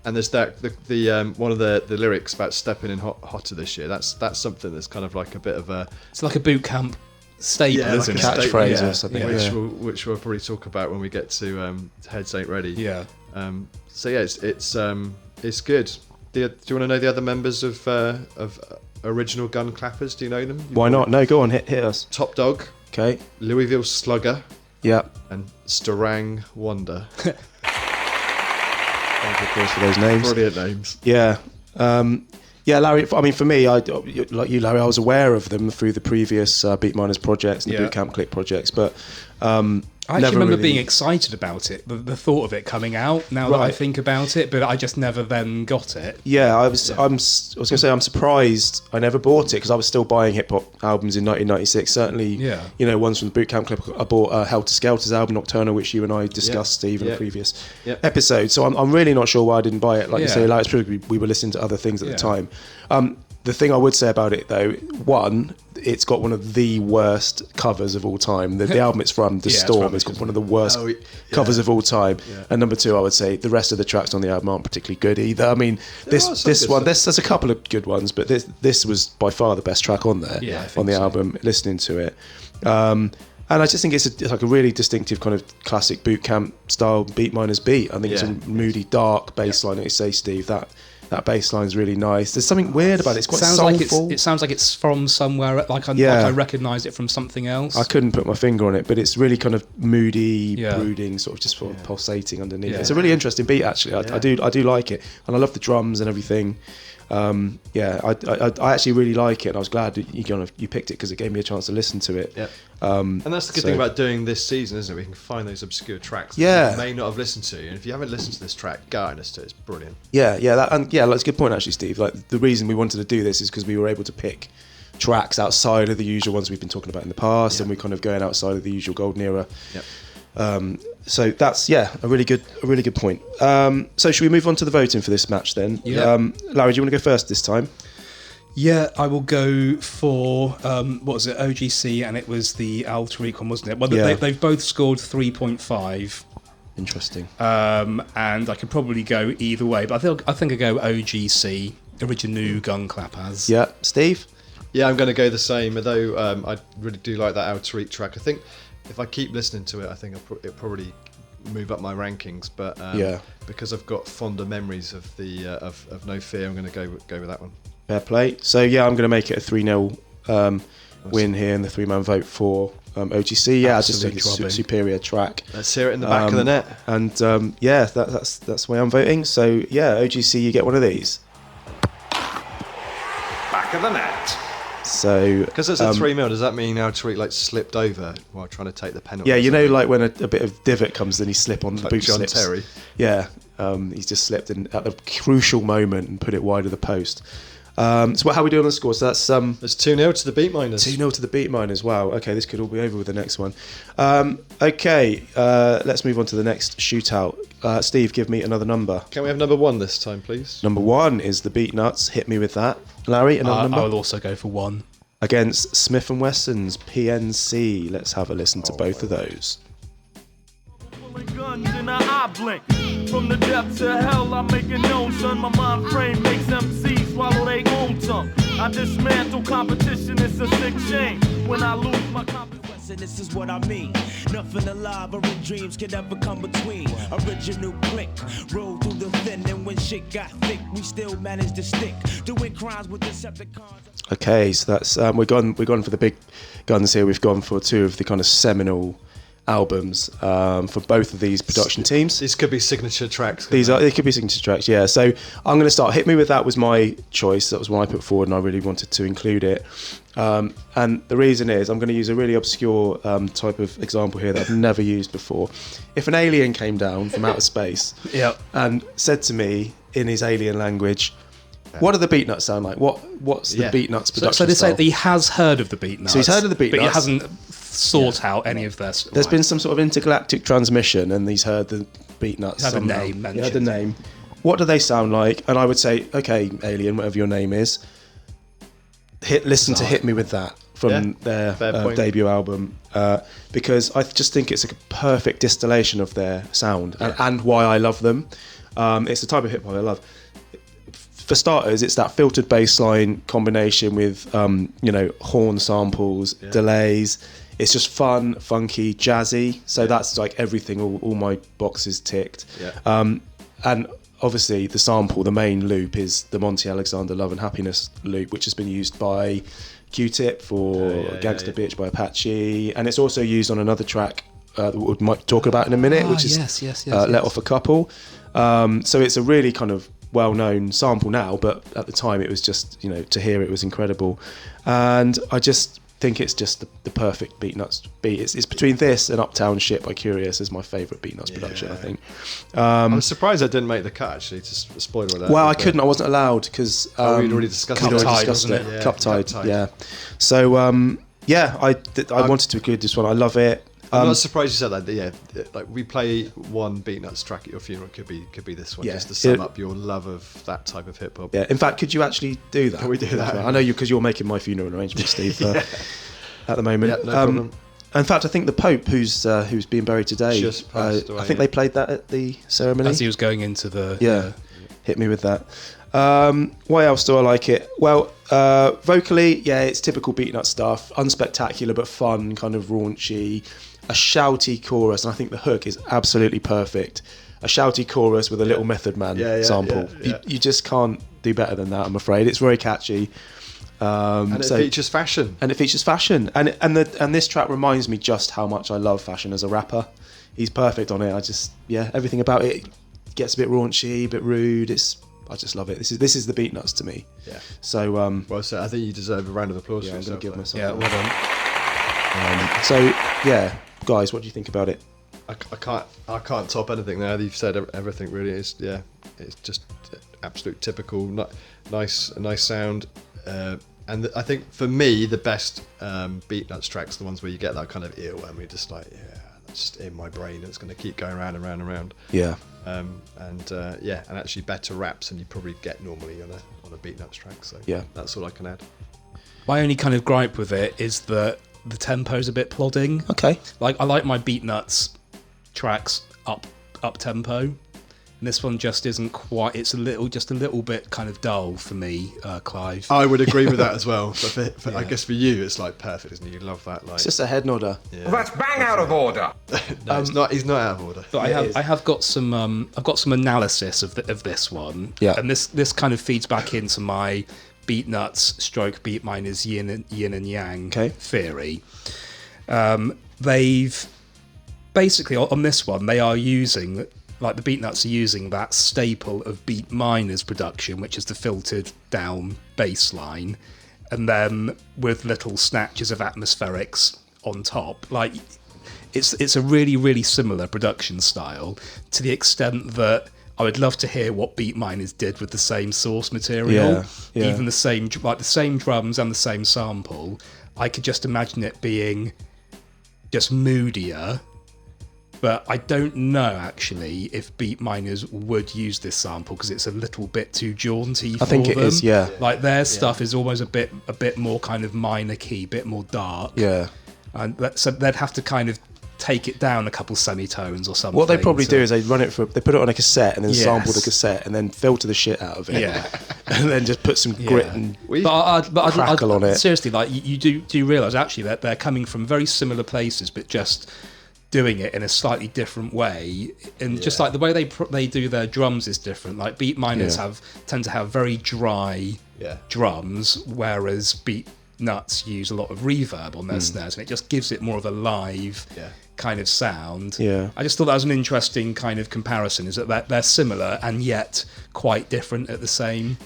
And there's that the one of the lyrics about stepping in hotter this year. That's something that's kind of like a bit of a. It's like a boot camp staple, isn't it? Catchphrases, I think. Which we'll probably talk about when we get to Heads Ain't Ready. Yeah. So yeah, it's good. Do you want to know the other members of original Gun Clappers? Do you know them? Why not? No, go on, hit us. Top Dog. Okay. Louisville Slugger. Yeah. And Starang Wonder. Thank you, of course, for those names. Brilliant names. Yeah. Yeah, Larry, I mean, for me, like you, Larry, I was aware of them through the previous Beatminers projects and the Boot Camp Click projects, but I actually remember being excited about it, the thought of it coming out, now that I think about it, but I just never then got it. Yeah, I was going to say I'm surprised I never bought it, because I was still buying hip-hop albums in 1996, certainly, ones from the Boot Camp Click. I bought Helter Skelter's album, Nocturno, which you and I discussed, Steve, in a previous episode, so I'm really not sure why I didn't buy it. Like you say, like, it's probably we were listening to other things at the time. The thing I would say about it, though, one, it's got one of the worst covers of all time. The album it's from, The Storm, it's got one of the worst covers of all time. Yeah. And number two, I would say the rest of the tracks on the album aren't particularly good either. I mean, there's a couple of good ones, but this was by far the best track on there on the album. Listening to it, and I just think it's like a really distinctive kind of classic boot camp style Beatminers beat. I think it's a moody, dark bass line, like you say, Steve. That bass line is really nice. There's something weird about it. It's quite soulful. It sounds like it's from somewhere. Like I recognise it from something else. I couldn't put my finger on it, but it's really kind of moody, brooding, sort of just sort of pulsating underneath. It's a really interesting beat, actually. I do like it, and I love the drums and everything. I actually really like it, and I was glad that you picked it, because it gave me a chance to listen to it. Yeah. And that's the good thing about doing this season, isn't it? We can find those obscure tracks that you may not have listened to, and if you haven't listened to this track, go out and listen to it. It's brilliant. That's a good point, actually, Steve. Like, the reason we wanted to do this is because we were able to pick tracks outside of the usual ones we've been talking about in the past, and we're kind of going outside of the usual golden era. So that's a really good point. So should we move on to the voting for this match then? Larry, do you want to go first this time? Yeah, I will go for what was it, OGC, and it was the Tariq one, wasn't it? Well, they've both scored 3.5. Interesting. And I could probably go either way, but I think I go OGC, Original Gun Clappers. Yeah, Steve. Yeah, I'm going to go the same. Although I really do like that Tariq track. I think if I keep listening to it, I think it'll probably move up my rankings. But because I've got fonder memories of the of No Fear, I'm going to go with that one. Fair play. So yeah, I'm going to make it a 3-0 win here in the 3-man vote for OGC. Yeah, just a superior track. Let's hear it in the back of the net. And that's the way I'm voting. So yeah, OGC, you get one of these. Back of the net. So because it's a 3-0, does that mean Tariq slipped over while trying to take the penalty? Yeah, like when a bit of divot comes, then he slip on the boot John slips. Terry. Yeah, he's just slipped in at the crucial moment and put it wide of the post. So how are we doing on the score? So that's it's 2-0 to the Beatminers. 2-0 to the Beatminers. Wow. Okay, this could all be over with the next one. Okay, let's move on to the next shootout. Steve, give me another number. Can we have number 1 this time, please? Number 1 is the Beatnuts. Hit me with that. Larry, another number. I will also go for 1. Against Smif-N-Wessun's P.N.C. Let's have a listen to both of those. Guns in an eye blink. From the depths of hell, I make it known, son. My mind frame makes MCs swallow their own tongue. I dismantle competition, it's a sick shame. When I lose my competition, this is what I mean. Nothing alive or in dreams can ever come between. Original click, roll through the thin, and when shit got thick, we still managed to stick. Doing crimes with Decepticons. Okay, so that's we've gone for the big guns here. We've gone for two of the kind of seminal albums for both of these production teams. These could be signature tracks. They could be signature tracks, yeah. So I'm going to start. Hit Me With That was my choice. That was one I put forward, and I really wanted to include it. And the reason is I'm going to use a really obscure type of example here that I've never used before. If an alien came down from outer space and said to me in his alien language, what do the Beatnuts sound like? What's the Beatnuts production So they say style? that he has heard of the Beatnuts. So he's heard of the Beatnuts, but he hasn't sought out any of this. There's been some sort of intergalactic transmission, and he's heard the Beatnuts. He's had a name mentioned. He had the name. What do they sound like? And I would say, okay, alien, whatever your name is, listen to Hit Me With That from their debut album, because I just think it's a perfect distillation of their sound and why I love them. It's the type of hip hop I love. For starters, it's that filtered bass line combination with horn samples, delays. It's just fun, funky, jazzy. So that's like everything, all my boxes ticked. And obviously the sample, the main loop is the Monty Alexander Love and Happiness loop, which has been used by Q-Tip for Gangsta Bitch by Apache. And it's also used on another track that we might talk about in a minute, which is Let Off a Couple. So it's a really kind of well-known sample now, but at the time it was just, to hear it was incredible. And I just think it's just the perfect Beatnuts beat. It's between this and Uptown Shit by Curious is my favourite Beatnuts production, I think. I'm surprised I didn't make the cut, actually, to spoil all that. Well, I couldn't. I wasn't allowed because we'd already discussed it. Cup Tied, yeah. So, I wanted to include this one. I love it. I'm not surprised you said that. Yeah, like we play one Beatnuts track at your funeral. Could be this one, just to sum up your love of that type of hip hop. Yeah. In fact, could you actually do that? Can we do that? I know you because you're making my funeral arrangements, Steve, at the moment. Yeah, no problem. In fact, I think the Pope, who's being buried today, just passed away, I think they played that at the ceremony as he was going into the. Hit Me With That. Why else do I like it? Well, vocally, it's typical Beatnut stuff, unspectacular but fun, kind of raunchy. A shouty chorus, and I think the hook is absolutely perfect. A shouty chorus with a little Method Man sample. You just can't do better than that, I'm afraid. It's very catchy. And it features fashion. And and this track reminds me just how much I love Fashion as a rapper. He's perfect on it. Everything about it gets a bit raunchy, a bit rude. I just love it. This is the Beatnuts to me. Yeah. So well said. I think you deserve a round of applause for I'm going to give myself. Yeah, well done. Guys, what do you think about it? I can't top anything there. You've said everything. Really, it's just absolute typical, nice sound. And I think for me, the best Beatnuts tracks, the ones where you get that kind of earworm, you're just like, that's just in my brain. It's going to keep going round and round and round. Yeah. And actually better raps than you probably get normally on a Beatnuts track. So that's all I can add. My only kind of gripe with it is that the tempo's a bit plodding. Okay. Like I like my Beatnuts tracks up tempo. And this one just isn't quite. It's just a little bit kind of dull for me, Clive. I would agree with that as well. But I guess for you, it's like perfect, isn't it? You love that. Like it's just a head nodder. Yeah. Well, that's bang out of order. No, it's not. He's not out of order. But I have got some. I've got some analysis of this one. Yeah. And this kind of feeds back into my Beatnuts / Beatminerz yin and yang theory. They've basically on this one they are using. Like the Beatnuts are using that staple of Beatminerz production, which is the filtered down bass line, and then with little snatches of atmospherics on top. Like it's a really, really similar production style to the extent that I would love to hear what Beatminerz did with the same source material, even the same drums and the same sample. I could just imagine it being just moodier. But I don't know, actually, if Beatminerz would use this sample because it's a little bit too jaunty for them. I think it is, yeah. Like, their stuff is almost a bit more kind of minor key, a bit more dark. Yeah. And so they'd have to kind of take it down a couple semitones or something. What they probably do is they put it on a cassette and then Yes. sample the cassette and then filter the shit out of it. Yeah. And then just put some grit and crackle on it. Seriously, like you do realise actually that they're coming from very similar places, but just doing it in a slightly different way. And just like the way they do their drums is different. Like Beatminerz tend to have very dry drums, whereas Beatnuts use a lot of reverb on their snares, and it just gives it more of a live kind of sound. I just thought that was an interesting kind of comparison, is that they're similar and yet quite different at the same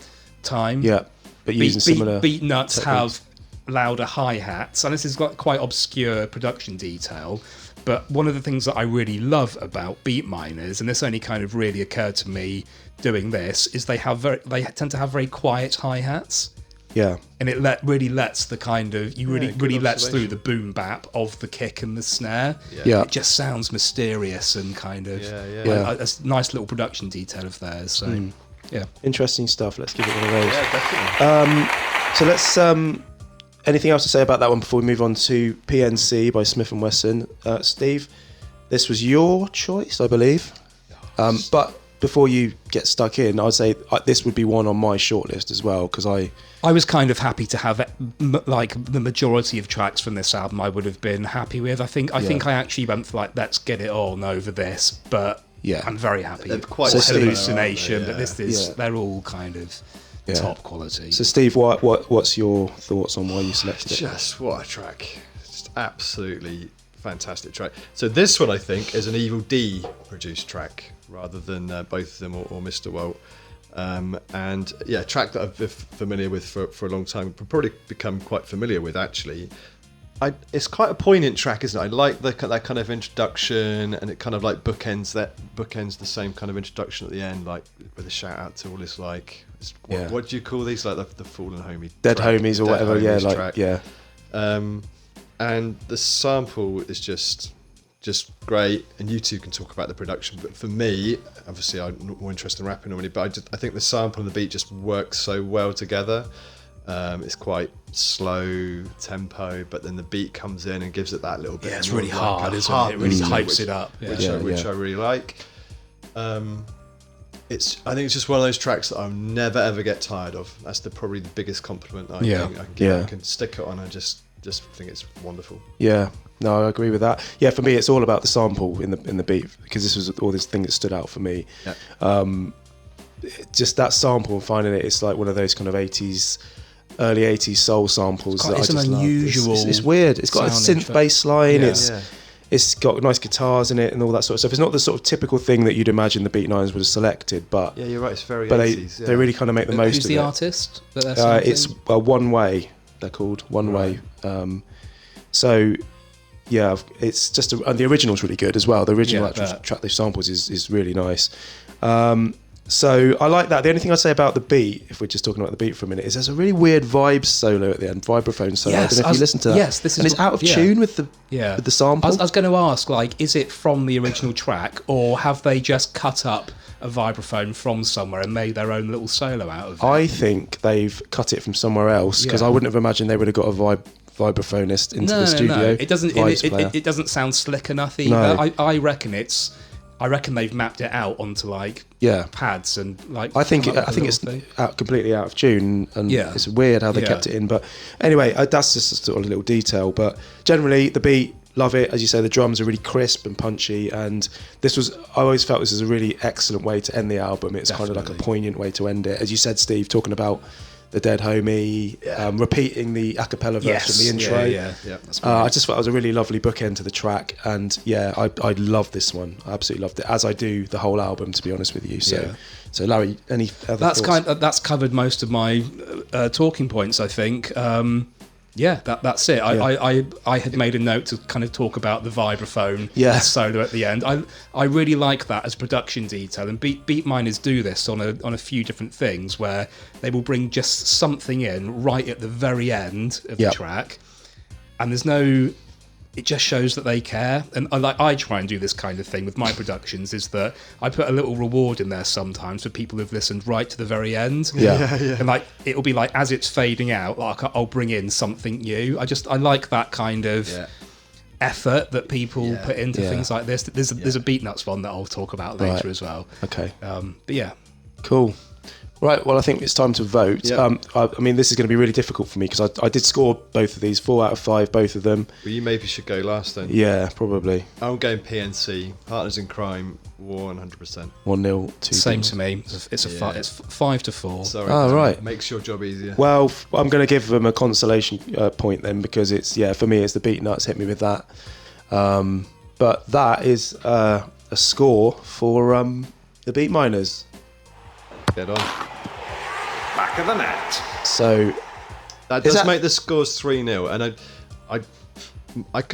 time. But using similar Beatnuts techniques. have louder hi-hats, and this is got quite obscure production detail, but one of the things that I really love about Beatminerz, and this only kind of really occurred to me doing this, is they tend to have very quiet hi-hats. And it really lets the kind of really lets through the boom bap of the kick and the snare. It just sounds mysterious and kind of a nice little production detail of theirs. So interesting stuff. Let's give it one of those. Definitely. So let's anything else to say about that one before we move on to P.N.C. by Smif-N-Wessun? Steve, this was your choice, I believe. But before you get stuck in, I'd say this would be one on my shortlist as well, because I was kind of happy to have like the majority of tracks from this album I would have been happy with. I think I actually went for like Let's Get It On over this, but I'm very happy. They're quite Hallucination, but this is they're all kind of top quality. So Steve, what's your thoughts on why you selected it? Just what a track. Just absolutely fantastic track. So this one I think is an Evil D produced track rather than both of them or Mr. Walt. And a track that I've been familiar with for a long time, probably become quite familiar with actually. It's quite a poignant track, isn't it? I like that kind of introduction, and it kind of like bookends the same kind of introduction at the end, like with a shout out to all this like what do you call these, like the fallen homie dead track, homies or whatever, track. And the sample is just great, and you two can talk about the production, but for me, obviously I'm more interested in rapping normally, but I think the sample and the beat just work so well together. It's quite slow tempo, but then the beat comes in and gives it that little bit. It's really hard, isn't it? It really hypes it up, which I really like. I think it's just one of those tracks that I'll never ever get tired of. That's probably the biggest compliment I can give. I can stick it on. I just think it's wonderful. No, I agree with that. For me, it's all about the sample in the beat, because this was all this thing that stood out for me. Just that sample and finding it's like one of those kind of early 80s soul samples. It's an unusual. It's weird. It's got a synth bass line. It's got nice guitars in it and all that sort of stuff. It's not the sort of typical thing that you'd imagine the Beatninerz would have selected, but you're right. It's very. But 80s, they really kind of make the most Who's of the it. artist? That they're it's One Way. They're called One Way. So it's just and the original's really good as well. The original track they samples is really nice. So I like that. The only thing I'd say about the beat, if we're just talking about the beat for a minute, is there's a really weird vibe solo at the end, vibraphone solo. I don't know if you listen to that. And it's out of tune with the sample. I was going to ask, like, is it from the original track, or have they just cut up a vibraphone from somewhere and made their own little solo out of it? I think they've cut it from somewhere else, because I wouldn't have imagined they would have got a vibraphonist into the studio. No. It doesn't. It doesn't sound slick enough either. No. I reckon they've mapped it out onto like pads and like. I think it's completely out of tune, and it's weird how they kept it in. But anyway, that's just a sort of little detail. But generally, the beat, love it. As you say, the drums are really crisp and punchy, and I always felt this was a really excellent way to end the album. It's kind of like a poignant way to end it. As you said, Steve, talking about the dead homie, repeating the a cappella verse from the intro. I just thought it was a really lovely bookend to the track, and I love this one. I absolutely loved it, as I do the whole album, to be honest with you. So Larry, any other thoughts? That's covered most of my talking points, I think. That's it. I had made a note to kind of talk about the vibraphone solo at the end. I really like that as production detail, and Beatminerz do this on a few different things, where they will bring just something in right at the very end of the track, and it just shows that they care. And I try and do this kind of thing with my productions, is that I put a little reward in there sometimes for people who've listened right to the very end. And like it'll be like, as it's fading out, like I'll bring in something new. I like that kind of effort that people put into Yeah. things like this. There's a Beatnuts one that I'll talk about later as well. Okay. But yeah. Cool. Right, well, I think it's time to vote. Yep. I mean, this is going to be really difficult for me because I did score both of these, 4 out of 5, both of them. Well, you maybe should go last then. Yeah, probably. I'm going P.N.C. Partners in Crime, 100%. 1-0 to Same Beatnuts. to me. It's it's 5-4. Sorry. Oh, right. Makes your job easier. Well, I'm going to give them a consolation point then because it's, for me, it's the Beatnuts. Hit me with that. But that is a score for the Beatminerz. Get on. Back of the net. So That does make the scores 3-0, and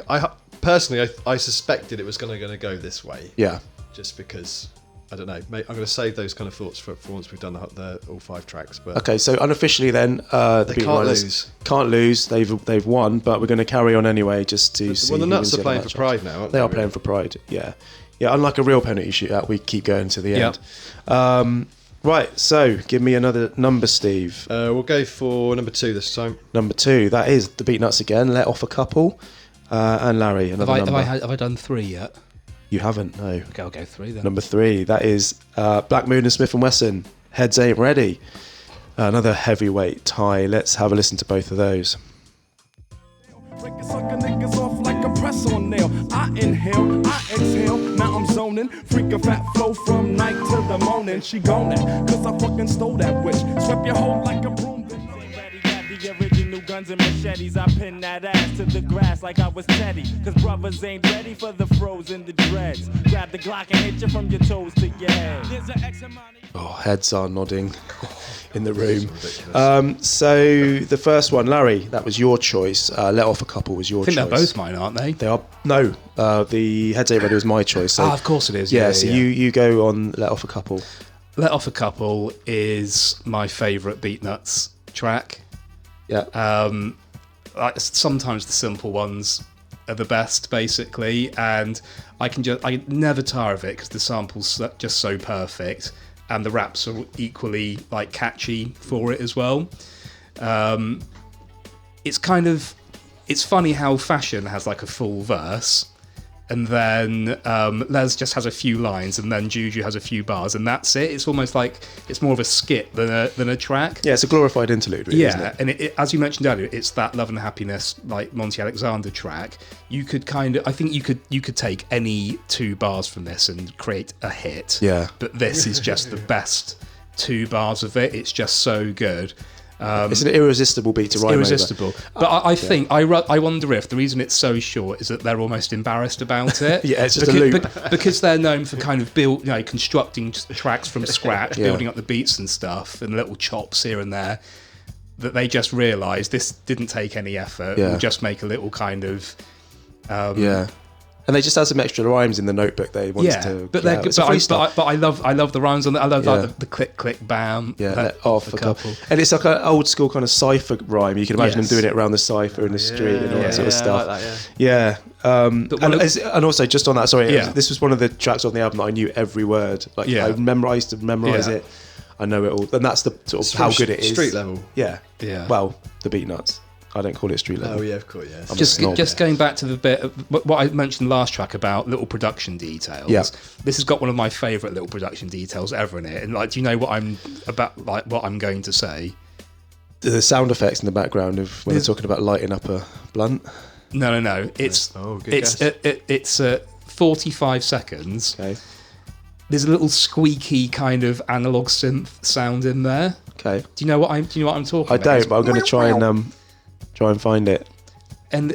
I personally I suspected it was going to go this way. yeah, Just because I don't know. I'm going to save those kind of thoughts for once we've done the all 5 tracks. But okay. So unofficially, then the They can't Beatminerz lose. Can't lose. They've won, but we're going to carry on anyway just to see. Well, the who Nuts wins are the other playing for matchup. pride now, aren't They they, are really? playing for pride. Yeah. Unlike a real penalty shootout, we keep going to the end. Right. So give me another number, Steve. We'll go for number 2 this time. Number 2. That is the Beatnuts again. Let off a couple. And Larry, another number. Have I done 3 yet? You haven't, no. Okay, I'll go 3 then. Number 3, that is Black Moon and Smif-N-Wessun. Heads ain't ready. Another heavyweight tie. Let's have a listen to both of those. Breaking sucker niggas off like a press on nail. I inhale, I exhale, now I'm zoning. Freak a fat flow from night to the morning. She gonin', cause I fucking stole that witch. Swept your hoe like a broom. The original guns and machetes, I pin that ass to the grass like I was Teddy. Cause brothers ain't ready for the froze and the dreads. Grab the Glock and hit you from your toes to your head. There's an X amount of Oh, heads are nodding in the room. So the first one, Larry, that was your choice. Let off a couple was your I think choice. they're both mine, aren't they? They are. No, the Heads ain't ready was my choice. So, Of course it is. yeah, so you go on Let Off a Couple. Let Off a Couple is my favourite Beatnuts track. Yeah. Sometimes the simple ones are the best, basically, and I never tire of it because the sample's just so perfect, and the raps are equally catchy for it as well. It's funny how Fashion has a full verse, and then Les just has a few lines, and then Juju has a few bars, and that's it. It's almost like it's more of a skit than a track. Yeah, it's a glorified interlude, really, isn't it? And as you mentioned earlier, it's that Love and Happiness, Monty Alexander track. You could I think you could take any 2 bars from this and create a hit. Yeah. But this is just the best 2 bars of it. It's just so good. It's an irresistible beat to rhyme Irresistible. over. But I think, I wonder if the reason it's so short is that they're almost embarrassed about it. Yeah, it's just a loop. Because they're known for kind of constructing tracks from scratch, building up the beats and stuff, and little chops here and there, that they just realised this didn't take any effort. Yeah. We'll just make a little kind of... yeah. And they just had some extra rhymes in the notebook they wanted to. But get out. It's a freestyle. I love the rhymes on that. I love the click click bam. Yeah, Let Off a Couple. And it's like an old school kind of cypher rhyme. You can imagine them doing it around the cypher in the street and all that sort of stuff. I like that, And also, just on that, sorry, Yeah. this was one of the tracks on the album that I knew every word. I used to memorize it. I know it all. And that's the sort of how good it is. Street level. Yeah. Yeah. Well, the Beatnuts. I don't call it street level. Oh yeah, of course, yeah. I'm a snob. Just going back to the bit of what I mentioned last track about little production details. Yeah. This has got one of my favourite little production details ever in it. And do you know what I'm about? What I'm going to say? The sound effects in the background of when they're talking about lighting up a blunt. No. It's good it's guess. it's 45 seconds. Okay. There's a little squeaky kind of analog synth sound in there. Okay. Do you know what I'm talking I about? don't, but I'm going to try and find it. And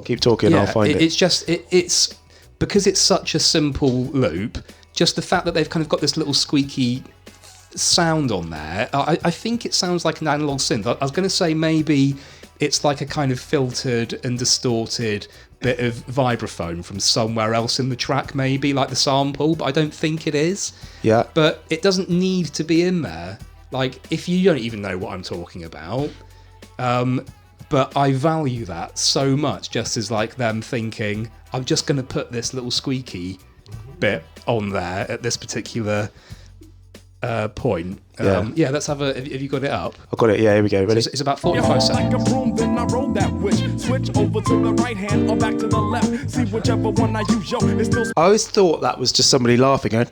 Keep talking, I'll find it. It's just it's because it's such a simple loop. Just the fact that they've kind of got this little squeaky sound on there. I think it sounds like an analog synth. I was going to say maybe it's like a kind of filtered and distorted bit of vibraphone from somewhere else in the track, maybe like the sample, but I don't think it is. Yeah. But it doesn't need to be in there. If you don't even know what I'm talking about, but I value that so much, just as them thinking, I'm just going to put this little squeaky bit on there at this particular point. Let's have have you got it up? I've got it, yeah, here we go. Ready? It's about 45 seconds. Like a broom, then I roll that witch. Switch over to the right hand or back to the left. See whichever one I use, yo, it's still. I always thought that was just somebody laughing going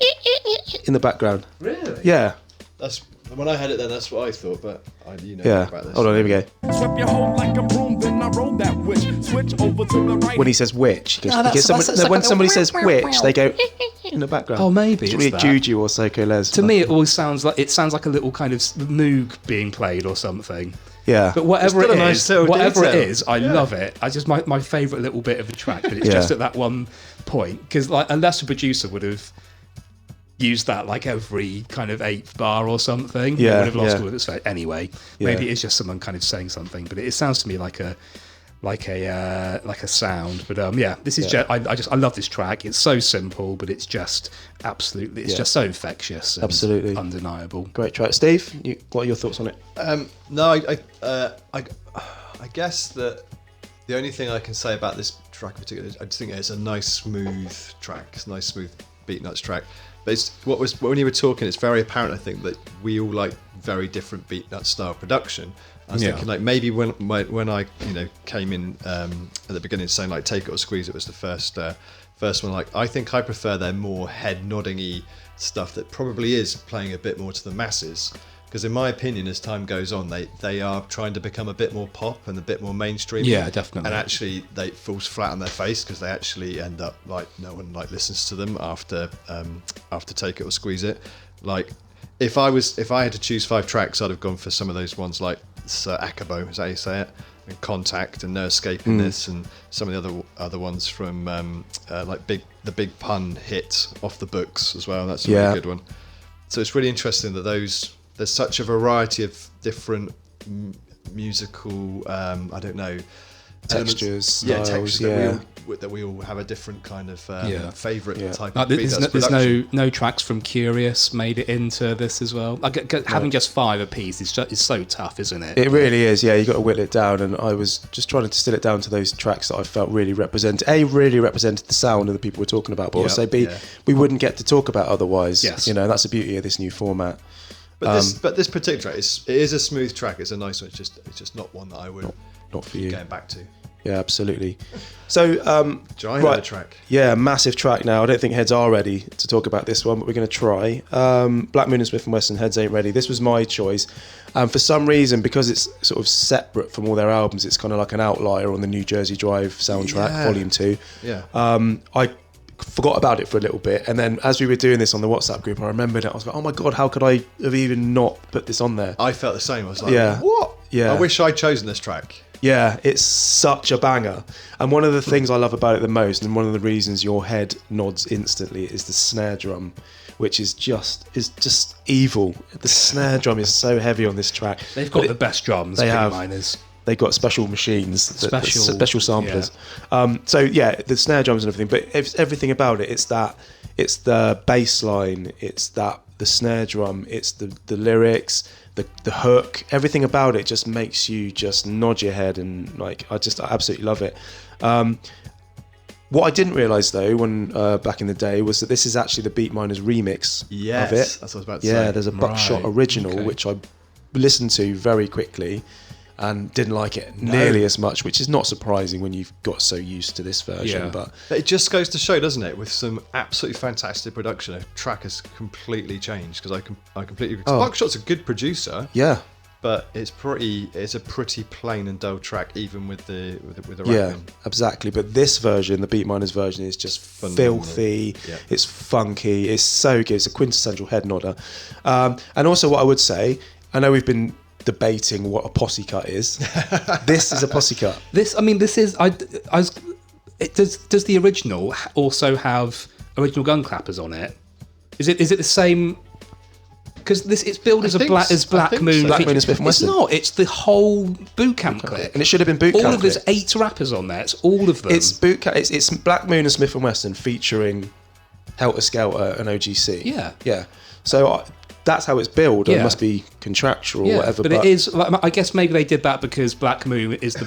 in the background. Really? Yeah. That's when I had it then. That's what I thought, but I know Yeah. about this. Hold on, here we go. Swept your hole like a broom, then I rolled that witch. Switch over to the right. When he says witch, he goes, No, that's- because that's like when a- somebody says witch, they go in the background. Oh, maybe It's it's really that. Juju or Psycho Les. To me, it always sounds like a little kind of moog being played or something. Yeah. But whatever It's it still a is, nice little whatever it detail. is, I love it. I just my favourite little bit of a track, but it's Yeah. just at that one point because like unless a producer would have used that like every kind of 8th bar or something, Yeah, it would have lost yeah. all of its effect. Anyway, Yeah. maybe it's just someone kind of saying something, but it sounds to me like a sound. But yeah, this is Yeah. just I love this track. It's so simple, but it's just absolutely Yeah. just so infectious, and Absolutely. undeniable. Great track. Steve, what are your thoughts on it? No, I guess that the only thing I can say about this track in particular is I just think it's a nice smooth track. It's a nice smooth Beatnuts track. But it's when you were talking, it's very apparent I think that we all like very different Beatnuts style production. I was thinking like maybe when I came in at the beginning saying like Take It or Squeeze It was the first one, like I think I prefer their more head nodding-y stuff that probably is playing a bit more to the masses. Because in my opinion, as time goes on, they are trying to become a bit more pop and a bit more mainstream. Yeah, definitely. And actually, they falls flat on their face because they actually end up like no one like listens to them after Take It or Squeeze It. Like if I had to choose 5 tracks, I'd have gone for some of those ones like Akabo, is that how you say it? And Contact and No Escaping This, and some of the other ones from like the Big Pun hit Off the Books as well. That's a really good one. So it's really interesting that there's such a variety of different musical, I don't know, Textures, elements, styles, textures that we all have a different kind of favourite type Like, of there's production. no tracks from Curious made it into this as well. Like having just 5 apiece is so tough, isn't it? It really is, yeah. You got to whittle it down, and I was just trying to distill it down to those tracks that I felt really represented the sound of the people we're talking about, but also we wouldn't get to talk about otherwise. Yes. That's the beauty of this new format. But this particular track it is a smooth track. It's a nice one. It's just not one that I would not for you going back to. Yeah, absolutely. So, right, track. Yeah, massive track now. I don't think heads are ready to talk about this one, but we're going to try. Black Moon and Smif-N-Wessun, heads ain't ready. This was my choice. For some reason, because it's sort of separate from all their albums, it's kind of like an outlier on the New Jersey Drive soundtrack, Volume 2. Yeah. I forgot about it for a little bit, and then as we were doing this on the WhatsApp group, I remembered it. I was like, oh my God, how could I have even not put this on there? I felt the same. I was like, Yeah. what? Yeah. I wish I'd chosen this track. Yeah, it's such a banger. And one of the things I love about it the most, and one of the reasons your head nods instantly, is the snare drum, which is just evil. The snare drum is so heavy on this track. They've got the best drums, They have. Beatminers. They've got special machines, special samplers. Yeah. So yeah, the snare drums and everything, but it's everything about it. It's the bass line, it's the snare drum, it's the lyrics, the hook, everything about it just makes you just nod your head, and like I absolutely love it. What I didn't realise though, when back in the day, was that this is actually the Beatminerz remix of it. That's what I was about to say. Yeah, there's a Buckshot original which I listened to very quickly and didn't like it nearly as much, which is not surprising when you've got so used to this version. Yeah. But it just goes to show, doesn't it, with some absolutely fantastic production, a track has completely changed, because I completely agree. Buckshot's a good producer. Yeah. But it's a pretty plain and dull track, even with the rapping. Yeah, exactly. But this version, the Beatminerz version, is just filthy. Yeah. It's funky. It's so good. It's a quintessential head nodder. And also, what I would say, I know we've been debating what a posse cut is. This is a posse cut. Does the original also have original gun clappers on it? Is it the same? Because it's billed as Black Moon. Black Moon and Smif-N-Wessun. It's not. It's the whole boot camp clip, and it should have been boot camp. All of there's 8 rappers on there. It's all of them. It's boot camp. It's Black Moon and Smif-N-Wessun featuring Helter Skelter and OGC. Yeah. So that's how it's billed. It must be contractual or whatever. But it is. Like, I guess maybe they did that because Black Moon is the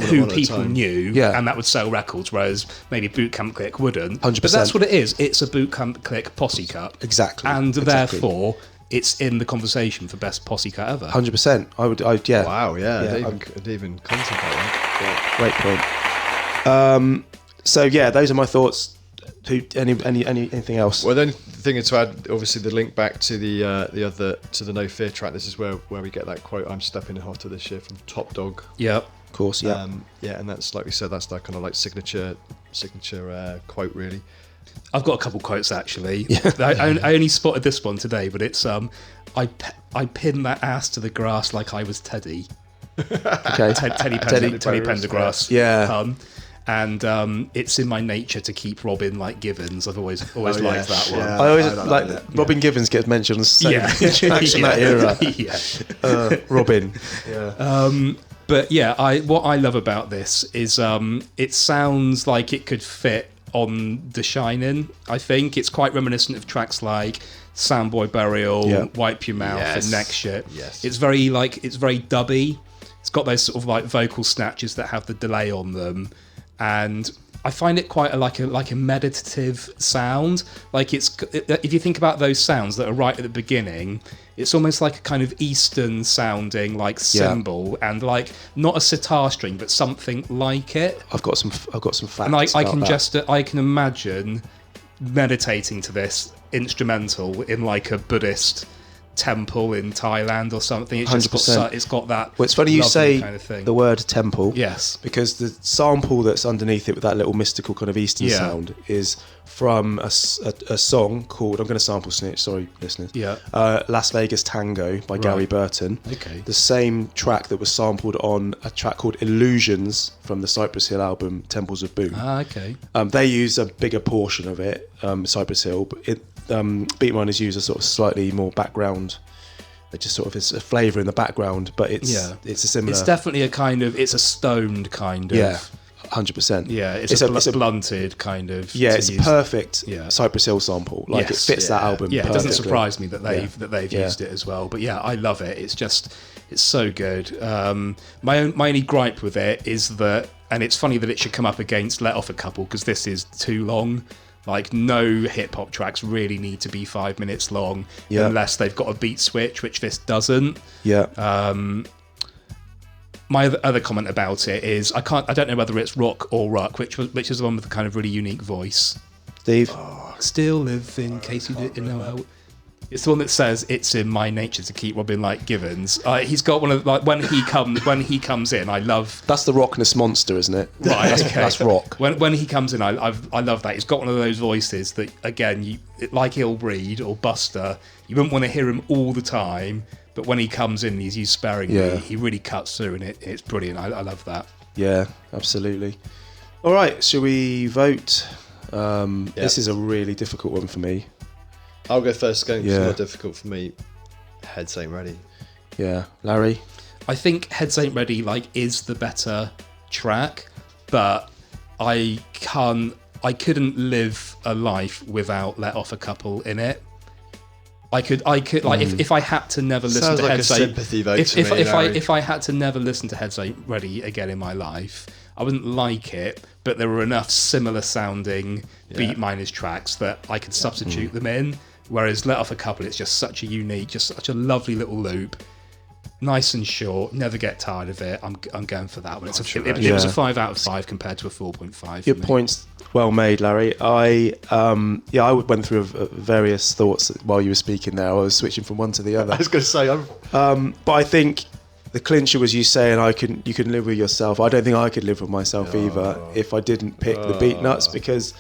who people knew, and that would sell records, whereas maybe Boot Camp Click wouldn't. 100%. But that's what it is. It's a Boot Camp Click posse cut. Exactly. And therefore, it's in the conversation for best posse cut ever. 100%. Yeah. Wow, yeah. I didn't even contemplate that. Yeah, great point. So yeah, those are my thoughts. Anything else? Well, the only thing is to add, obviously, the link back to the No Fear track. This is where we get that quote, "I'm stepping hotter this year" from Top Dog. Yeah, of course. Yeah, and that's, like we said, that's that kind of like signature quote, really. I've got a couple quotes actually. I only spotted this one today, but it's I pinned that ass to the grass like I was Teddy. Okay, Teddy Pendergrass. Yeah. And it's in my nature to keep Robin like Givens. I've always liked that one. Yeah, I always like Robin Givens gets mentioned on so many tracks in that era. Robin. Yeah. But yeah, what I love about this is it sounds like it could fit on The Shining. I think it's quite reminiscent of tracks like Soundboy Burial, Wipe Your Mouth, and Next Shit. Yes. It's very dubby. It's got those sort of like vocal snatches that have the delay on them. And I find it quite like a meditative sound. Like if you think about those sounds that are right at the beginning, it's almost like a kind of Eastern sounding like cymbal and like not a sitar string, but something like it. I've got some facts. And I can imagine meditating to this instrumental in like a Buddhist temple in Thailand or something. It's 100%. It's got that. Well, it's funny you say kind of thing. The word temple. Yes, because the sample that's underneath it with that little mystical kind of Eastern sound is from a song called, I'm going to sample snitch, sorry listeners. Las Vegas Tango by Gary Burton. Okay. The same track that was sampled on a track called Illusions from the Cypress Hill album Temples of Boom. Okay. They use a bigger portion of it, Cypress Hill, but Beatminerz use a sort of slightly more background. It just sort of is a flavour in the background, but it's a similar. It's definitely it's a stoned kind of. Yeah, 100%. Yeah, it's a blunted kind of. Yeah, it's a perfect Cypress Hill sample. Like it fits that album. Yeah, perfectly. It doesn't surprise me that they've used it as well. But yeah, I love it. It's so good. My only gripe with it is that, and it's funny that it should come up against Let Off a Couple because this is too long. Like, no hip-hop tracks really need to be 5 minutes long unless they've got a beat switch, which this doesn't. Yeah. My other comment about it is I don't know whether it's rock or ruck, which is the one with the kind of really unique voice. Steve? Still live in case you didn't know how... It's the one that says it's in my nature to keep Robin like Givens. He's got one of like when he comes in. I love. That's the Rockness Monster, isn't it? Right. That's rock. When he comes in, I love that. He's got one of those voices that again, like Illbreed or Buster, you wouldn't want to hear him all the time, but when he comes in, he's used sparingly. He really cuts through, and it's brilliant. I love that. Yeah, absolutely. All right, shall we vote? This is a really difficult one for me. I'll go first. It's more difficult for me. Heads Ain't Ready. Yeah, Larry. I think Heads Ain't Ready is the better track, but I couldn't live a life without Let Off a Couple in it. I could like if I had to never listen to Heads Ain't Ready. If I had to never listen to Heads Ain't Ready again in my life, I wouldn't like it, but there were enough similar sounding Beatminerz tracks that I could substitute them in. Whereas Let Off a Couple, it's just such a unique, just such a lovely little loop. Nice and short, never get tired of it. I'm going for that one. It was a 5 out of 5 compared to a 4.5. Your point's well made, Larry. I went through various thoughts while you were speaking there. I was switching from one to the other. I was going to say, but I think the clincher was you saying you can live with yourself. I don't think I could live with myself either if I didn't pick the Beatnuts, because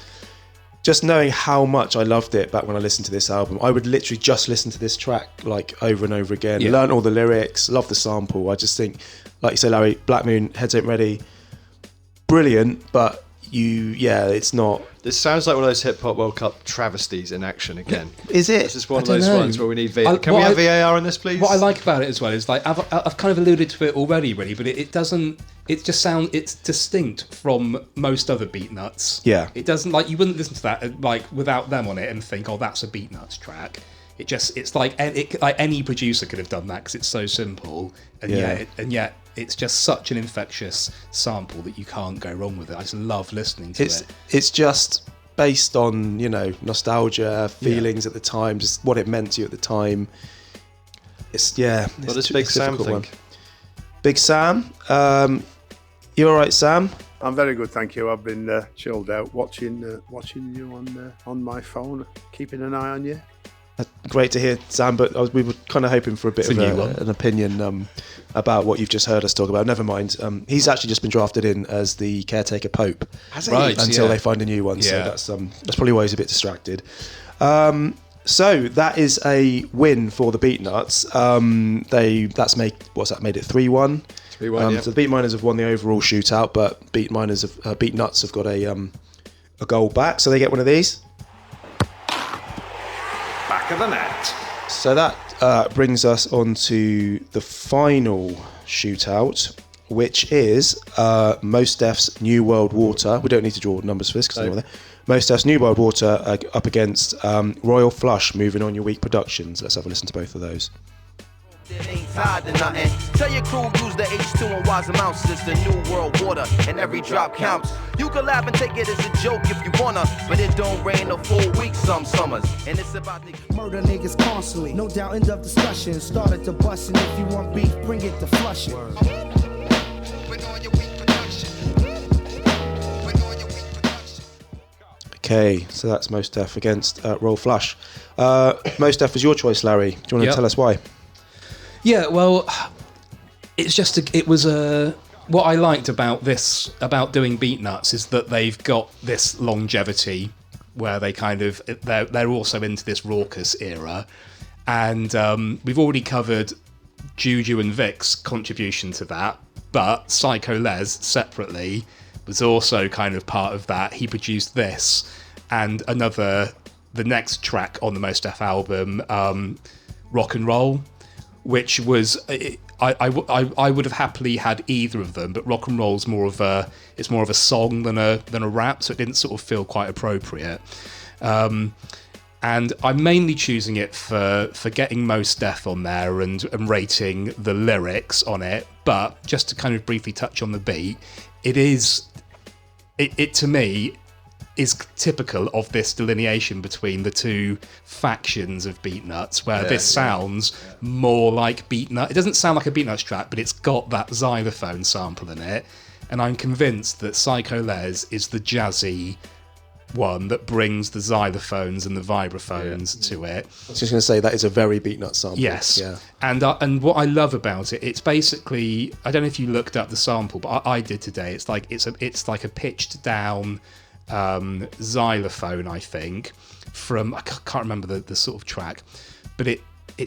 just knowing how much I loved it back when I listened to this album, I would literally just listen to this track like over and over again. Learn all the lyrics, love the sample. I just think, like you say, Larry, Black Moon, Heads Ain't Ready, brilliant, but it's not. This sounds like one of those Hip Hop World Cup travesties in action again. Is it? This is one of those ones where we need VAR. Can we have VAR on this, please? What I like about it as well is like I've kind of alluded to it already, really, but it doesn't. It just it's distinct from most other Beatnuts. Yeah. It doesn't, like, you wouldn't listen to that like without them on it and think, oh, that's a Beatnuts track. It's like any producer could have done that because it's so simple, and yet it's just such an infectious sample that you can't go wrong with it. I just love listening to it. It's just based on nostalgia, feelings at the time, just what it meant to you at the time. What does Big Sam think? Big Sam, You all right, Sam? I'm very good, thank you. I've been chilled out watching you on my phone, keeping an eye on you. Great to hear, Sam, but we were kind of hoping for a bit of an opinion about what you've just heard us talk about. Never mind. He's actually just been drafted in as the caretaker pope until they find a new one. So that's probably why he's a bit distracted. So that is a win for the Beatnuts. What's that made it 3-1? 3-1. So the Beatminerz have won the overall shootout, but Beatnuts have got a goal back, so they get one of these. Back of the net. So that brings us on to the final shootout, which is Mos Def's New World Water. We don't need to draw numbers for this because they're there. Mos Def's New World Water up against Royal Flush, Moving On Your Week Productions. Let's have a listen to both of those. It ain't tied to nothing. Tell your crew use the H2 and wise amounts. It's the New World Water, and every drop counts. You can laugh and take it as a joke if you wanna, but it don't rain a full week some summers. And it's about to murder niggas constantly. No doubt, end of discussion. Started to bustin'. If you want beef, bring it to Flushing. Okay, so that's Mos Def against Royal Flush. Mos Def was your choice, Larry. Do you want to tell us why? Yeah, well, what I liked about doing Beatnuts is that they've got this longevity where they're also into this raucous era, and we've already covered Juju and Vic's contribution to that, but Psycho Les separately was also kind of part of that. He produced this and the next track on the Mos Def album, Rock and Roll, which was I would have happily had either of them, but Rock and Roll's more of a song than a rap, so it didn't sort of feel quite appropriate. And I'm mainly choosing it for getting Mos Def on there and rating the lyrics on it. But just to kind of briefly touch on the beat, it to me is typical of this delineation between the two factions of Beatnuts, where this sounds more like Beatnuts. It doesn't sound like a Beatnuts track, but it's got that xylophone sample in it. And I'm convinced that Psycho Les is the jazzy one that brings the xylophones and the vibraphones to it. I was just going to say that is a very Beatnuts sample. Yes. Yeah. And what I love about it, it's basically, I don't know if you looked up the sample, but I did today. It's like a pitched down xylophone, I think, from, I can't remember the sort of track, but it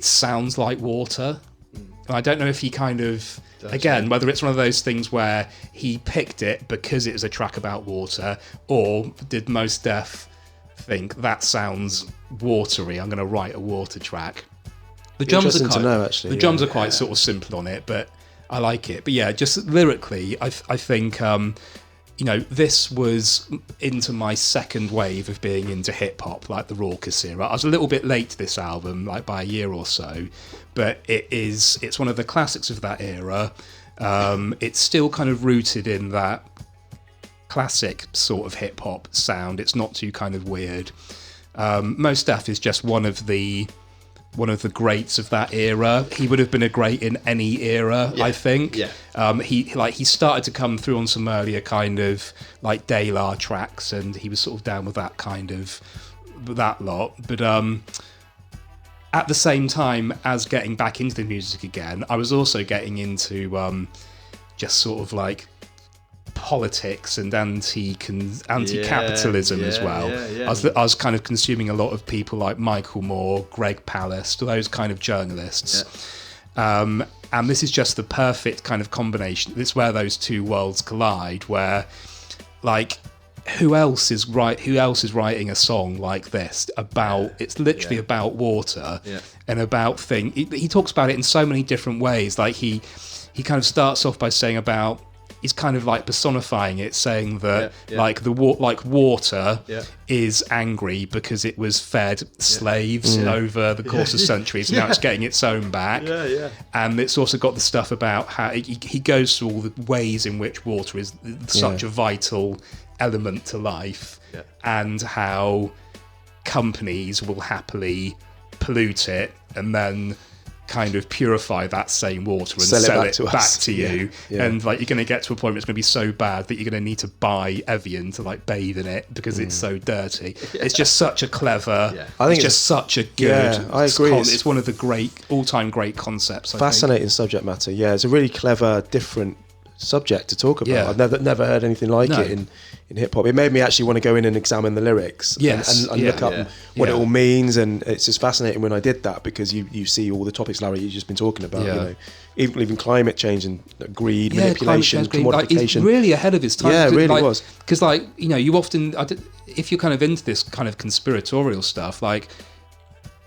sounds like water. And I don't know if he kind of, again, whether it's one of those things where he picked it because it was a track about water, or did Mos Def think that sounds watery, I'm going to write a water track. The drums are quite sort of simple on it, but I like it. But yeah, just lyrically, I think this was into my second wave of being into hip-hop, like the raucous era. I was a little bit late to this album, like by a year or so, but it's one of the classics of that era. It's still kind of rooted in that classic sort of hip-hop sound. It's not too kind of weird. Mos Def is just one of the greats of that era. He would have been a great in any era, I think. Yeah. He started to come through on some earlier kind of like De La tracks, and he was sort of down with that kind of that lot. But at the same time as getting back into the music again, I was also getting into just sort of like politics and anti-capitalism as well. I was kind of consuming a lot of people like Michael Moore, Greg Palast, those kind of journalists. And this is just the perfect kind of combination. It's where those two worlds collide, where like who else is writing a song like this about it's literally about water and about thing. He talks about it in so many different ways. Like he kind of starts off by saying about, he's kind of like personifying it, saying that water is angry because it was fed slaves over the course of centuries, and now it's getting its own back. And it's also got the stuff about how he goes through all the ways in which water is such a vital element to life, and how companies will happily pollute it and then kind of purify that same water and Sell sell it it back to back us. to you. Yeah. And like you're going to get to a point where it's going to be so bad that you're going to need to buy Evian to like bathe in it because it's so dirty. It's just such a clever. I think it's just such a good. Yeah, I agree. It's one of the great all-time great concepts. Fascinating subject matter. Yeah, it's a really clever, different subject to talk about. Yeah. I've never heard anything like No. it in hip hop. It made me actually want to go in and examine the lyrics and look up what it all means, and it's just fascinating when I did that because you see all the topics, Larry, you've just been talking about. Yeah. You know, even climate change and greed, Yeah, manipulation, climate change, like, commodification. he's really ahead of his time. Yeah, it really like, was. Because like you often, if you're kind of into this kind of conspiratorial stuff, like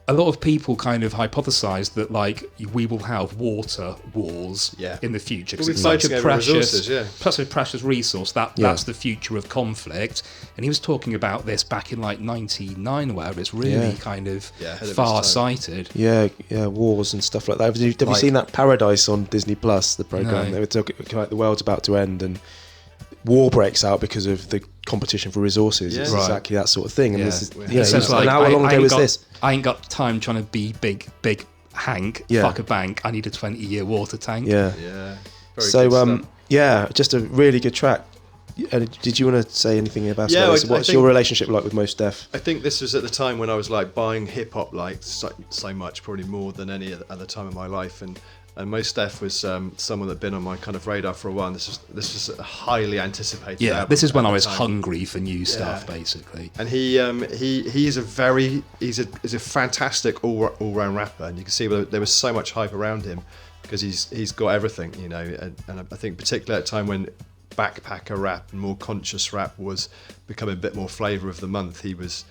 a lot of people kind of hypothesize that like we will have water wars in the future because We'll be it's such fighting a over precious, resources, such a precious resource that's the future of conflict. And he was talking about this back in like '99, where it's really kind of far-sighted. Yeah, wars and stuff like that. Have you seen that Paradise on Disney Plus, the program? No. They were talking like the world's about to end and war breaks out because of the competition for resources. It's exactly that sort of thing. And this is, like, how long ago was this? I ain't got time trying to be big Hank, fuck a bank. I need a 20-year water tank. Yeah. Very So, good stuff. just a really good track. Did you want to say anything about Yeah, this? What's your relationship like with Mos Def? I think this was at the time when I was like buying hip hop like so much, probably more than any other time in my life, and Mos Def was someone that'd been on my kind of radar for a while. And this was a highly anticipated. Yeah, album this is when at I the was time. hungry for new stuff, basically. And he's a fantastic all round rapper, and you can see there was so much hype around him because he's got everything, you know. And I think particularly at a time when backpacker rap and more conscious rap was becoming a bit more flavour of the month, he was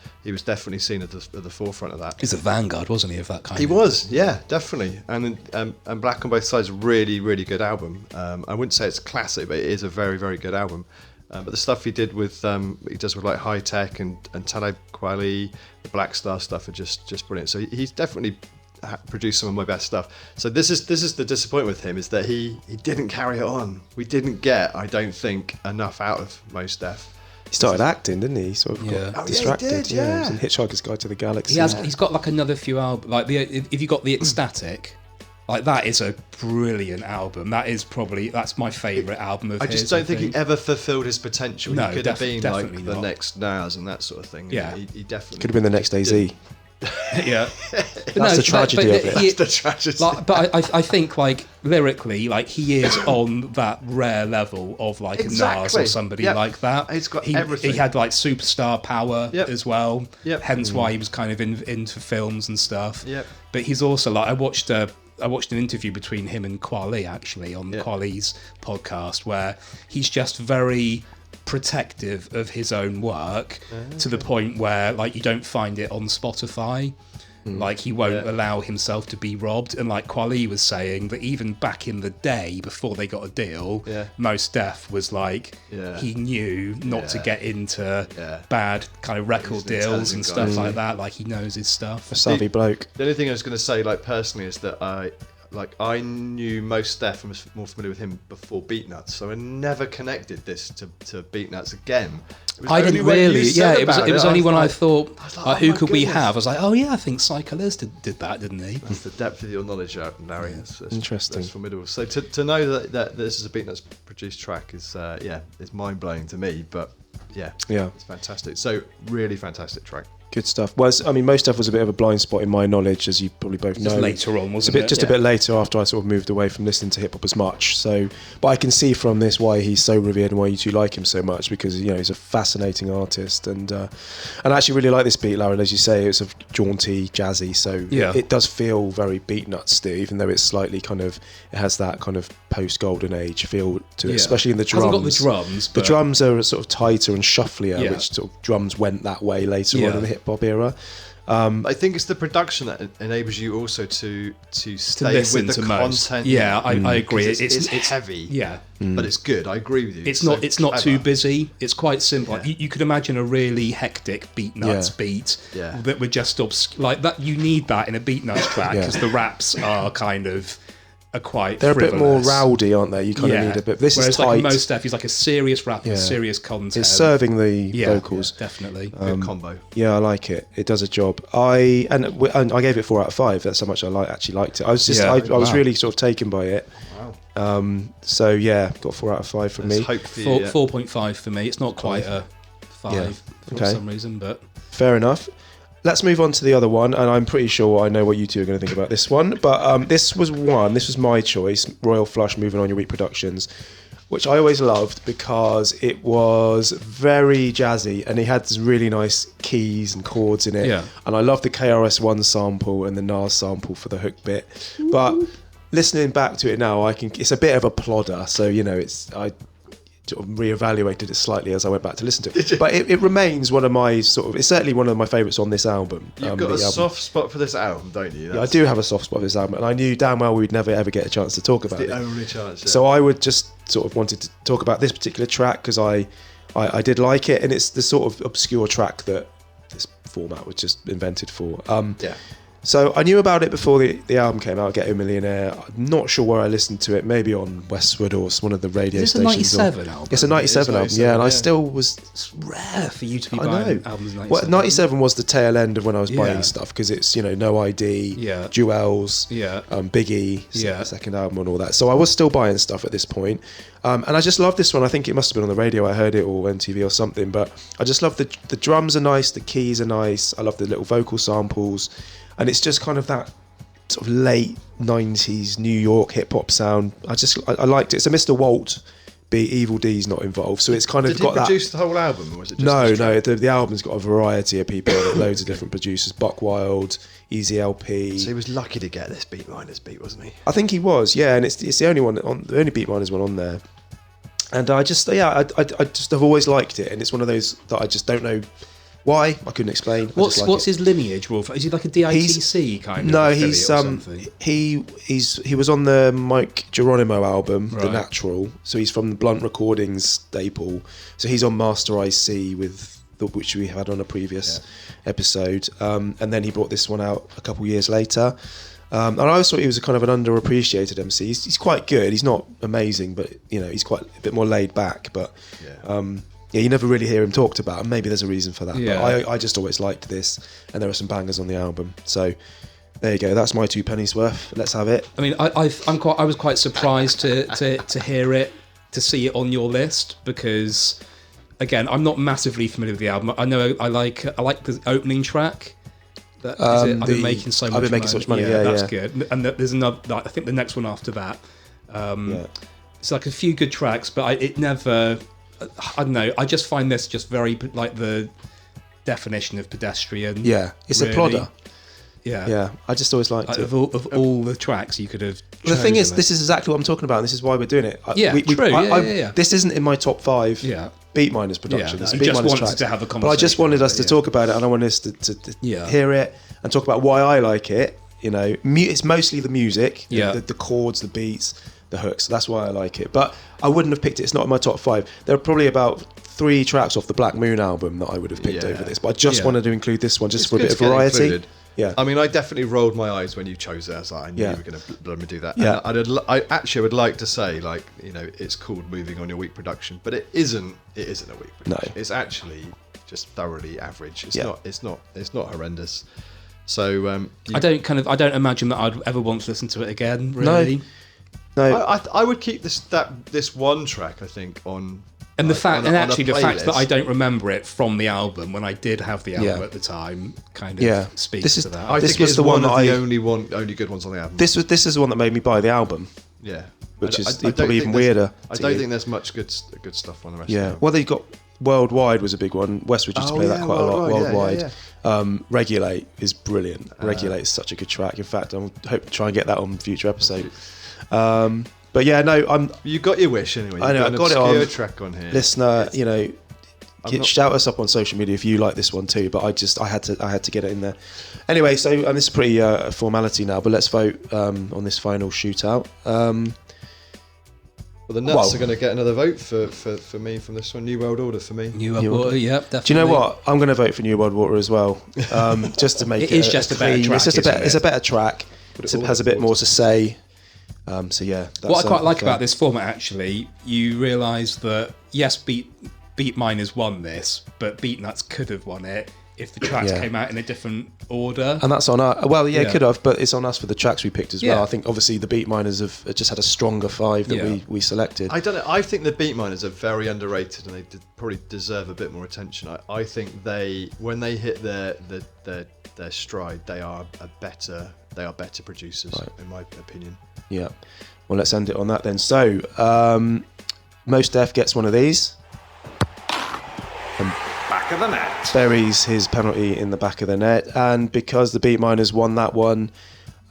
definitely seen at the forefront of that. He's a vanguard, wasn't he, of that kind He of... was, yeah, definitely. And Black on Both Sides, really, really good album. I wouldn't say it's classic, but it is a very, very good album. But the stuff he did with he does with like High Tech and Talib Kweli, the Black Star stuff are just brilliant. So he's definitely produced some of my best stuff. So this is the disappointment with him, is that he didn't carry it on. We didn't get, I don't think, enough out of Mos Def. He started acting, didn't he? He sort of got distracted. He did, He was in Hitchhiker's Guide to the Galaxy. He's got like another few albums. Like if you got the Ecstatic, like that is a brilliant album. That's my favourite album of his. I just don't think he ever fulfilled his potential. No, he could have been like definitely the not. next Nas and that sort of thing. Yeah. He definitely Could have been the next AZ. Yeah, That's the tragedy of it. That's the tragedy. But I think like lyrically, like he is on that rare level of like a Nas Exactly. or somebody Yep. like that. He's got he everything. He had like superstar power as well. Yep. Hence why he was kind of into films and stuff. Yep. But he's also like I watched an interview between him and Kweli actually on Kweli's podcast, where he's just very protective of his own work to the point where like you don't find it on Spotify. Like he won't allow himself to be robbed, and like Kweli was saying that even back in the day before they got a deal, Mos Def was like he knew not to get into bad kind of record deals and stuff like that. Like he knows his stuff. A savvy bloke. The only thing I was going to say, like personally, is that I knew Mos Def and was more familiar with him before Beatnuts, so I never connected this to Beatnuts again. I didn't really. Yeah, it was only when I thought, oh who my could we goodness. have? I was like, oh yeah, I think Psycho Les did that, didn't he? That's the depth of your knowledge, Larry. That's interesting. That's formidable. So to know that this is a Beatnuts produced track is it's mind blowing to me. But yeah, it's fantastic. So really fantastic track. Good stuff. Well, I mean, Mos Def was a bit of a blind spot in my knowledge, as you probably both know. Just later on, wasn't it? Just a bit later after I sort of moved away from listening to hip hop as much. So, but I can see from this why he's so revered and why you two like him so much, because he's a fascinating artist, and I actually really like this beat, Larry. As you say, it's a jaunty, jazzy. So it does feel very Beatnuts still, even though it's slightly it has that kind of post Golden Age feel to it, especially in the drums. Hasn't got the drums. The drums are sort of tighter and shufflier, Yeah. which sort of drums went that way later on in the hip hop era. I think it's the production that enables you also to stay listen with the to most. content. Yeah, I agree. It's heavy. Yeah. But it's good. I agree with you. It's so not too clever. busy. It's quite simple. Yeah. You could imagine a really hectic Beatnuts beat that would just like that. You need that in a Beatnuts track because the raps are kind of are quite They're frivolous. a bit more rowdy, aren't they? You kind of need a bit. This Whereas is tight. like Mos Def, he's like a serious rapper, serious content. It's serving the vocals. Yeah, definitely. Good combo. Yeah, I like it. It does a job. I gave it 4 out of 5. That's how much I actually liked it. I was just I was really sort of taken by it. Wow. So yeah, got 4 out of 5 from me. 4.5 for me. It's not quite a 5 for some reason, but fair enough. Let's move on to the other one, and I'm pretty sure I know what you two are going to think about this one. But this was my choice, Royal Flush, Moving On Your Week Productions, which I always loved because it was very jazzy, and it had this really nice keys and chords in it. Yeah. And I love the KRS-One sample and the Nas sample for the hook bit. But listening back to it now, it's a bit of a plodder, so I sort of reevaluated it slightly as I went back to listen to it. But it remains one of my it's certainly one of my favourites on this album. You've got a soft spot for this album, don't you? Yeah, I do have a soft spot for this album, and I knew damn well we'd never ever get a chance to talk about it. The only chance. Yeah. So I would just sort of wanted to talk about this particular track because I did like it, and it's the sort of obscure track that this format was just invented for. So I knew about it before the album came out, Get a Millionaire. I'm not sure where I listened to it, maybe on Westwood or one of the radio stations. It's a 97 album. It's a 97 album, yeah, and I still was... It's rare for you to be buying albums in 97. Well, 97 was the tail end of when I was buying stuff, because it's, No ID, Jewels, Biggie, second album and all that. So I was still buying stuff at this point. And I just love this one. I think it must have been on the radio. I heard it, or MTV or something. But I just love the drums are nice, the keys are nice. I love the little vocal samples. And it's just kind of that sort of late 90s New York hip-hop sound. I liked it. It's a Mr. Walt beat. Evil D's not involved. So it's kind of got that... Did he produce the whole album, or was it just No. The album's got a variety of people on it, loads of different producers. Buck Wild, Easy LP. So he was lucky to get this Beatminerz beat, wasn't he? I think he was, yeah. And it's the only Beatminerz one on there. And I just have always liked it. And it's one of those that I just don't know... Why? I couldn't explain. What's his lineage, Wolf? Is he like a DITC kind of? No, he was on the Mike Geronimo album, The Natural. So he's from the Blunt Recordings staple. So he's on Master IC which we had on a previous episode. And then he brought this one out a couple years later. And I always thought he was a kind of an underappreciated MC. He's quite good. He's not amazing, but he's quite a bit more laid back. But you never really hear him talked about, and maybe there's a reason for that. Yeah. But I just always liked this, and there are some bangers on the album. So there you go. That's my 2 pennies worth. Let's have it. I mean, I was quite surprised to hear it, to see it on your list, because again, I'm not massively familiar with the album. I know I like the opening track. I've been making so much money. Yeah, that's good. And there's another. I think the next one after that. It's like a few good tracks, but it never. I don't know. I just find this just very like the definition of pedestrian. Yeah, it's really a plodder. Yeah. I just always liked it. Of all the tracks you could have. The thing is, this is exactly what I'm talking about, and this is why we're doing it. True. This isn't in my top 5. Yeah. Beatminerz production. I just wanted to have a conversation. But I just wanted us to talk about it, and I wanted us to hear it and talk about why I like it. It's mostly the music, the chords, the beats, the hooks. That's why I like it. But I wouldn't have picked it. It's not in my top 5. There are probably about 3 tracks off the Black Moon album that I would have picked over this. But I just wanted to include this one just for a bit of variety. Included. Yeah. I mean, I definitely rolled my eyes when you chose it. I knew you were going to let me do that. Yeah. And I would like to say, it's called Moving On Your Week Production, but it isn't a week production. No. It's actually just thoroughly average. It's not horrendous. So I don't imagine that I'd ever want to listen to it again. Really. No. I would keep this one track, I think, on. And the fact that I don't remember it from the album when I did have the album at the time kind of speaks to that. I think it's one of the only good ones on the album. This is the one that made me buy the album. Yeah, which is probably even weirder. I don't think there's much good stuff on the rest. Yeah, of the well, they've got Worldwide was a big one. Westwood used to play that quite a lot. Worldwide. Regulate is brilliant. Regulate is such a good track. In fact, I'm hoping to try and get that on future episodes. But yeah, no, you got your wish anyway. I know, I got it on. Track on here. Listener, shout us up on social media if you like this one too. But I had to get it in there. Anyway, so this is pretty formality now. But let's vote on this final shootout. Well, the Nuts are going to get another vote for me from this one. New World Order for me. New World Order, yeah, definitely. Do you know what? I'm going to vote for New World Order as well. Just to make it is just a better track. It's a better track. It has a bit more to say. So yeah, that's what I quite like about this format, actually, you realise that yes, Beatminerz won this, but Beatnuts could have won it if the tracks came out in a different order. And that's on us. Well, yeah, could have, but it's on us for the tracks we picked as well. Yeah. I think obviously the Beatminerz have just had a stronger 5 that we selected. I don't know. I think the Beatminerz are very underrated, and they probably deserve a bit more attention. I think when they hit their stride, they are better producers, in my opinion. Yeah. Well, let's end it on that then. So, Mos Def gets one of these. Back of the net. Buries his penalty in the back of the net, and because the Beatminerz won that one,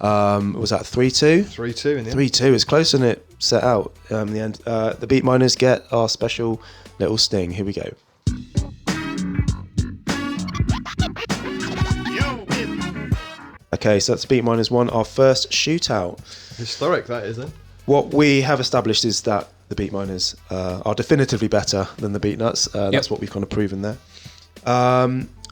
was that 3-2? 3-2 in the end. 3-2 is closer than it set out. In the end, the Beatminerz get our special little sting. Here we go. Okay, so that's Beatminerz won our first shootout. Historic, that is, isn't it? What we have established is that the Beatminerz are definitively better than the Beatnuts. That's what we've kind of proven there.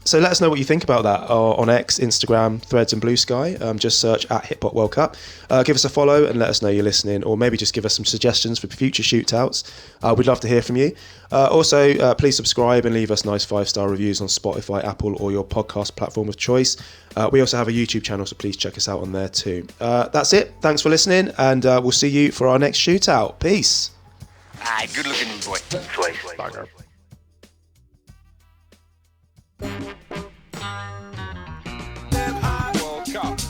So let us know what you think about that on X, Instagram, Threads and Blue Sky. Just search at Hip Hop World Cup. Give us a follow and let us know you're listening, or maybe just give us some suggestions for future shootouts. We'd love to hear from you. Also, please subscribe and leave us nice 5-star reviews on Spotify, Apple or your podcast platform of choice. We also have a YouTube channel, so please check us out on there too. That's it. Thanks for listening, and we'll see you for our next shootout. Peace. Alright, good looking boy. Sway. World Cup.